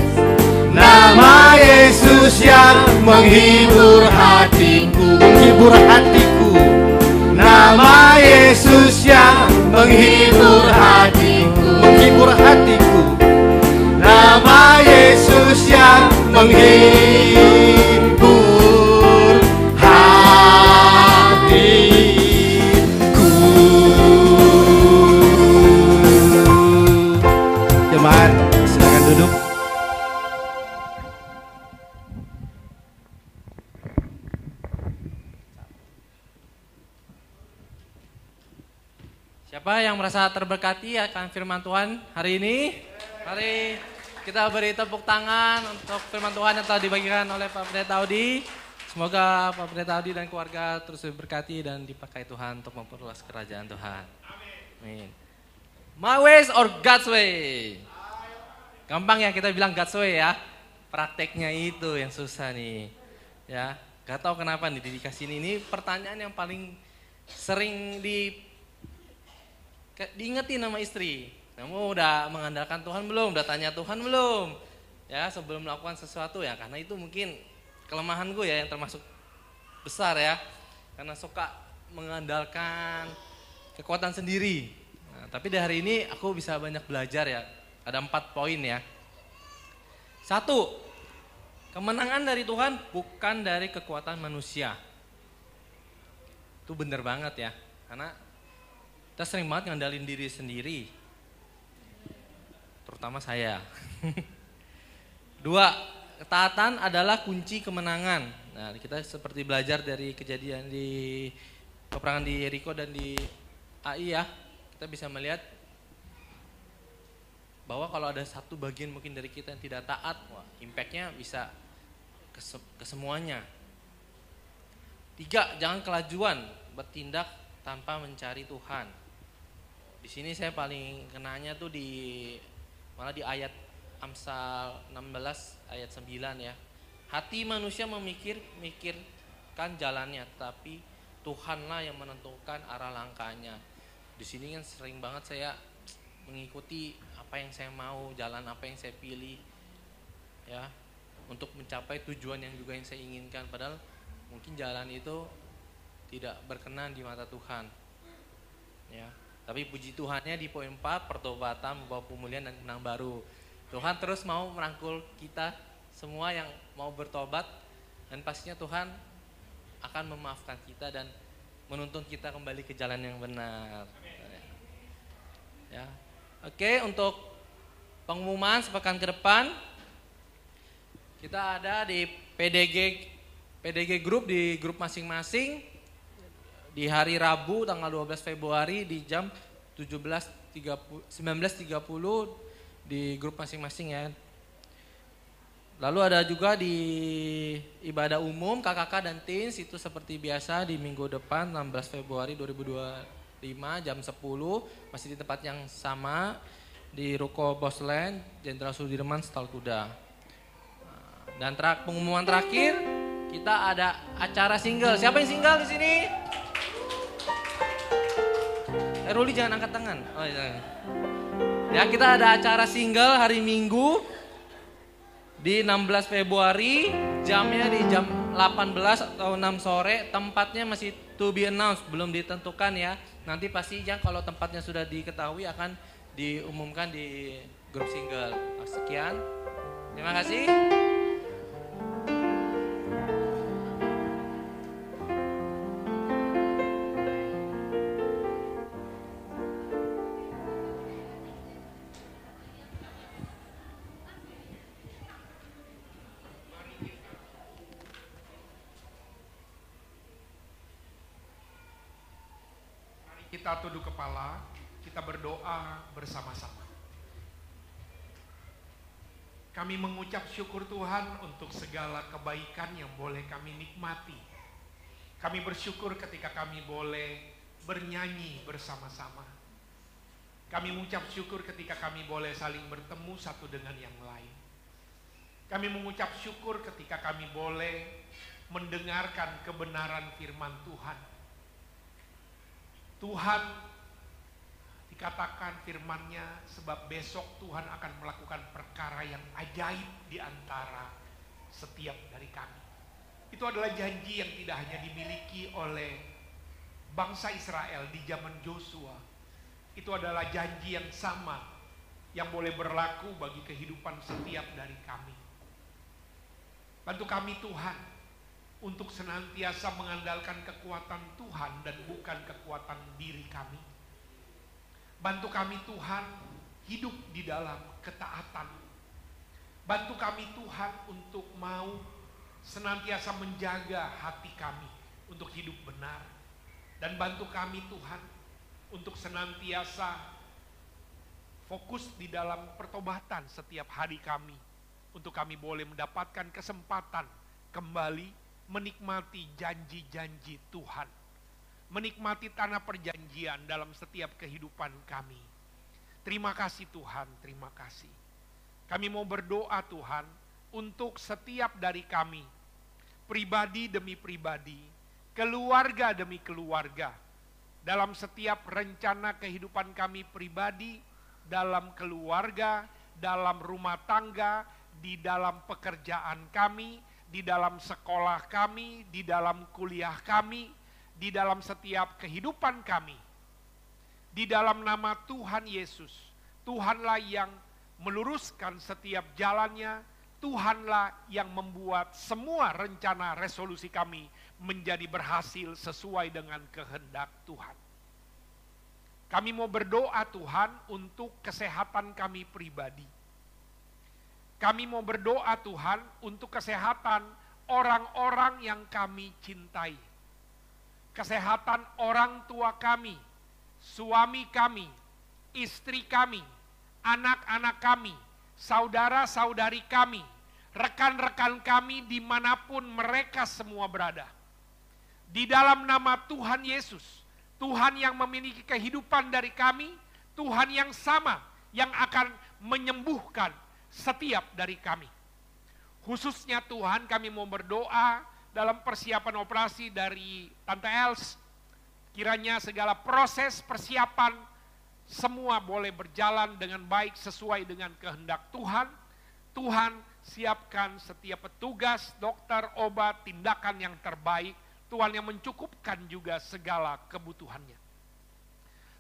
nama Yesus yang menghibur hatiku. Menghibur hatiku. Nama Yesus yang menghibur hatiku. Menghibur hatiku. Nama Yesus yang menghibur hatiku. Jemaat, silakan duduk. Siapa yang merasa terberkati akan firman Tuhan hari ini? Mari kita beri tepuk tangan untuk firman Tuhan yang telah dibagikan oleh Pak Pendeta Audi. Semoga Pak Pendeta Audi dan keluarga terus diberkati dan dipakai Tuhan untuk memperluas kerajaan Tuhan. Amin. My ways or God's way? Gampang ya kita bilang God's way ya. Prakteknya itu yang susah nih. Ya, gak tahu kenapa nih dikasih ini pertanyaan yang paling sering diingetin sama istri. Kamu udah mengandalkan Tuhan belum? Udah tanya Tuhan belum? Ya, sebelum melakukan sesuatu ya, karena itu mungkin kelemahan gue ya yang termasuk besar ya. Karena suka mengandalkan kekuatan sendiri. Nah, tapi di hari ini aku bisa banyak belajar ya. Ada 4 poin ya. 1, kemenangan dari Tuhan bukan dari kekuatan manusia. Itu bener banget ya. Karena kita sering banget ngandalin diri sendiri. Terutama saya. 2, ketaatan adalah kunci kemenangan. Nah, kita seperti belajar dari kejadian di peperangan di Yeriko dan di AI ya. Kita bisa melihat bahwa kalau ada satu bagian mungkin dari kita yang tidak taat, wah, impact-nya bisa ke semuanya. 3, jangan kelajuan bertindak tanpa mencari Tuhan. Di sini saya paling kenanya tuh malah di ayat Amsal 16 ayat 9 ya. Hati manusia memikirkan jalannya, tapi Tuhanlah yang menentukan arah langkahnya. Di sini kan sering banget saya mengikuti apa yang saya mau, jalan apa yang saya pilih ya, untuk mencapai tujuan yang juga yang saya inginkan, padahal mungkin jalan itu tidak berkenan di mata Tuhan ya. Tapi puji Tuhannya di poin 4, pertobatan membawa pemulihan dan menang baru. Tuhan terus mau merangkul kita semua yang mau bertobat, dan pastinya Tuhan akan memaafkan kita dan menuntun kita kembali ke jalan yang benar. Ya. Oke, untuk pengumuman sepekan ke depan kita ada di PDG Group di grup masing-masing di hari Rabu tanggal 12 Februari di jam 19.30 di grup masing-masing ya. Lalu ada juga di ibadah umum KKK dan Teens itu seperti biasa di minggu depan 16 Februari 2025 jam 10 masih di tempat yang sama di Ruko Bosland Jenderal Sudirman Stal Kuda. Dan pengumuman terakhir kita ada acara single. Siapa yang single di sini? Ruli jangan angkat tangan. Oh, jangan. Ya, kita ada acara single hari Minggu di 16 Februari, jamnya di jam 18 atau 6 sore, tempatnya masih to be announced, belum ditentukan ya. Nanti pastinya kalau tempatnya sudah diketahui akan diumumkan di grup single. Sekian, terima kasih. Kita tunduk kepala, kita berdoa bersama-sama. Kami mengucap syukur Tuhan untuk segala kebaikan yang boleh kami nikmati. Kami bersyukur ketika kami boleh bernyanyi bersama-sama. Kami mengucap syukur ketika kami boleh saling bertemu satu dengan yang lain. Kami mengucap syukur ketika kami boleh mendengarkan kebenaran firman Tuhan. Tuhan dikatakan firman-Nya sebab besok Tuhan akan melakukan perkara yang ajaib di antara setiap dari kami. Itu adalah janji yang tidak hanya dimiliki oleh bangsa Israel di zaman Yosua. Itu adalah janji yang sama yang boleh berlaku bagi kehidupan setiap dari kami. Bantu kami Tuhan untuk senantiasa mengandalkan kekuatan Tuhan dan bukan kekuatan diri kami. Bantu kami Tuhan hidup di dalam ketaatan. Bantu kami Tuhan untuk mau senantiasa menjaga hati kami untuk hidup benar. Dan bantu kami Tuhan untuk senantiasa fokus di dalam pertobatan setiap hari kami. Untuk kami boleh mendapatkan kesempatan kembali menikmati janji-janji Tuhan. Menikmati tanah perjanjian dalam setiap kehidupan kami. Terima kasih Tuhan, terima kasih. Kami mau berdoa Tuhan untuk setiap dari kami. Pribadi demi pribadi, keluarga demi keluarga. Dalam setiap rencana kehidupan kami pribadi, dalam keluarga, dalam rumah tangga, di dalam pekerjaan kami, di dalam sekolah kami, di dalam kuliah kami, di dalam setiap kehidupan kami. Di dalam nama Tuhan Yesus, Tuhanlah yang meluruskan setiap jalannya, Tuhanlah yang membuat semua rencana resolusi kami menjadi berhasil sesuai dengan kehendak Tuhan. Kami mau berdoa Tuhan untuk kesehatan kami pribadi. Kami mau berdoa Tuhan untuk kesehatan orang-orang yang kami cintai. Kesehatan orang tua kami, suami kami, istri kami, anak-anak kami, saudara-saudari kami, rekan-rekan kami dimanapun mereka semua berada. Di dalam nama Tuhan Yesus, Tuhan yang memiliki kehidupan dari kami, Tuhan yang sama yang akan menyembuhkan setiap dari kami. Khususnya Tuhan kami mau berdoa dalam persiapan operasi dari Tante Els. Kiranya segala proses persiapan semua boleh berjalan dengan baik sesuai dengan kehendak Tuhan. Tuhan siapkan setiap petugas, dokter, obat, tindakan yang terbaik. Tuhan yang mencukupkan juga segala kebutuhannya.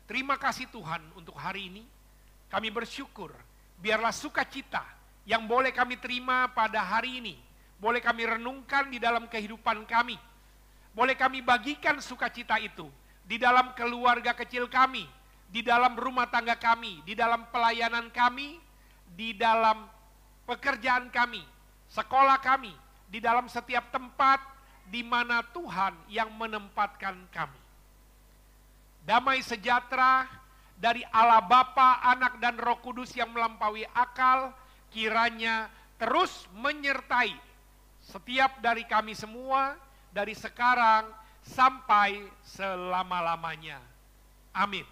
Terima kasih Tuhan untuk hari ini. Kami bersyukur. Biarlah sukacita yang boleh kami terima pada hari ini, boleh kami renungkan di dalam kehidupan kami. Boleh kami bagikan sukacita itu di dalam keluarga kecil kami, di dalam rumah tangga kami, di dalam pelayanan kami, di dalam pekerjaan kami, sekolah kami, di dalam setiap tempat di mana Tuhan yang menempatkan kami. Damai sejahtera dari Allah Bapa, Anak, dan Roh Kudus yang melampaui akal, kiranya terus menyertai setiap dari kami semua, dari sekarang sampai selama-lamanya. Amin.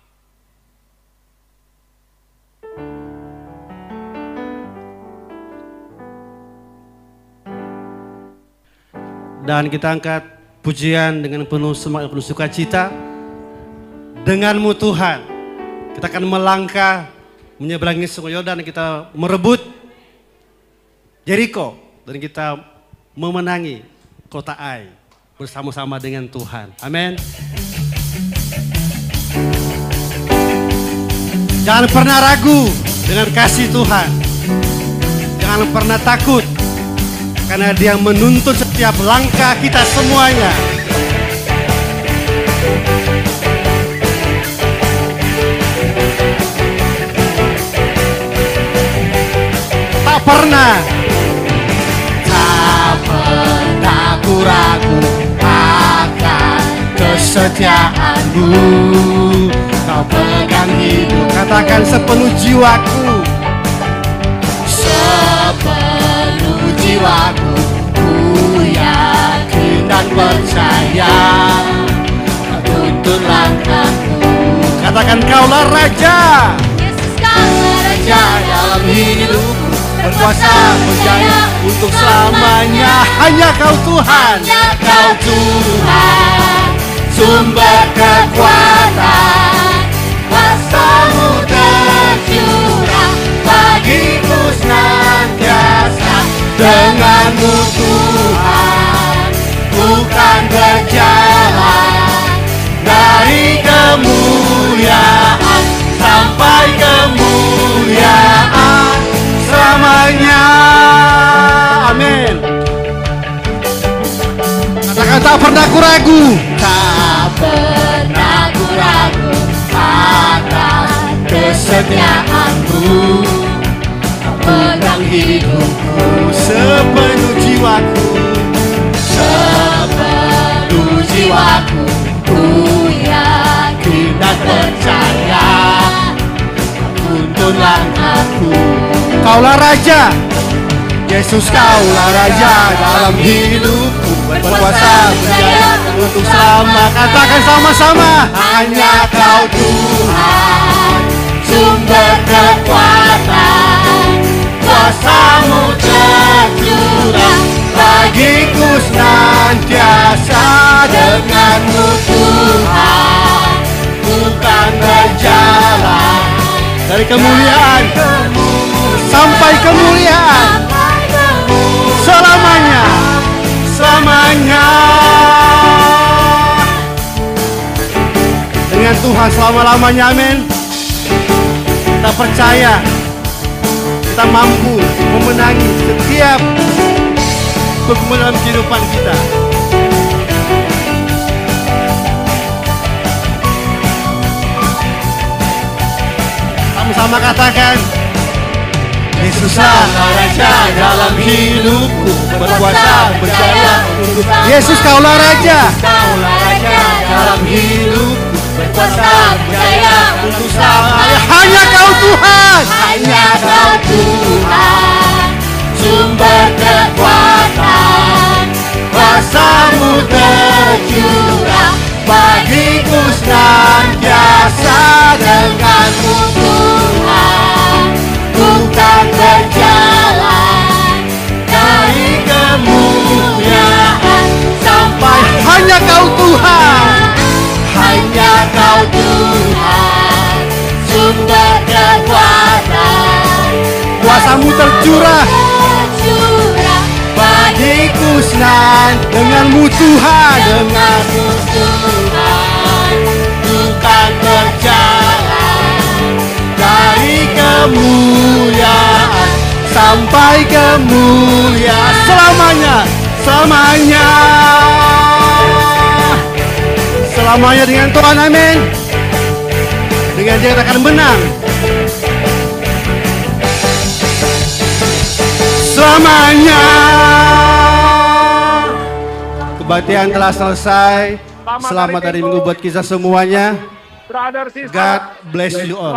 Dan kita angkat pujian dengan penuh semangat, penuh sukacita. Denganmu Tuhan, kita akan melangkah menyeberangi sungai Yordan, kita merebut Yeriko, dan kita memenangi kota Ai bersama-sama dengan Tuhan. Amin. Jangan pernah ragu dengan kasih Tuhan. Jangan pernah takut, karena Dia menuntut setiap langkah kita semuanya. Tak pernah ku ragu akan kesetiaanmu. Kau pegang hidup, katakan sepenuh jiwaku. sepenuh jiwaku, ku yakin dan percaya. Kau tuntun langkahku. Katakan kaulah Raja. Yesus, kaulah Raja dalam hidupku, Berkuasa berjaya untuk selamanya. Hanya Kau Tuhan. hanya Kau Tuhan, sumber kekuatan. Kuasa-Mu tercurah bagiku senantiasa. Denganmu Tuhan, bukan berjalan dari kemuliaan sampai kemuliaan Selamanya. Amin. Katakan tak pernah ku ragu. Tak pernah ku ragu akan kesetiaanmu. Kau pegang hidupku, Sepenuh jiwaku. sepenuh jiwaku, ku yakin dan percaya. Kau tuntun langkahku. Kaulah Raja. Yesus, Kaulah Raja dalam hidupku. Berkuasa berjaya untuk selama. Katakan sama-sama. Hanya Kau Tuhan, sumber kekuatan. Kuasa-Mu tercurah bagiku senantiasa. Denganmu Tuhan, bukan berjalan Dari kemuliaan sampai kemuliaan. Selamanya. Selamanya. Dengan Tuhan selama-lamanya. Amin. Kita percaya kita mampu memenangi setiap kegumulan dalam kehidupan kita. Sama-sama katakan, Yesuslah Raja dalam hidupku, berkuasa berjaya untuk. Yesus, Kaulah Raja. Kaulah Raja dalam hidupku, berkuasa berjaya untuk selamanya. Hanya Kau Tuhan. Hanya Kau Tuhan, sumber kekuatan. Kuasa-Mu tercurah bagiku senantiasa. Denganmu Tuhan, bukan berjalan dari kemuliaan sampai. Hanya Kau Tuhan. Hanya Kau Tuhan, sumber kekuatan. Kuasa-Mu tercurah bagiku senang. Denganmu Tuhan. Denganmu Tuhan, bukan berjalan dari Kemuliaan sampai kemuliaan selamanya. Selamanya. Selamanya dengan Tuhan. Amin. Dengan Dia kita akan menang. Selamanya. Kebaktian telah selesai. Selamat hari Minggu buat kita semuanya. Brother, sister. God bless you all.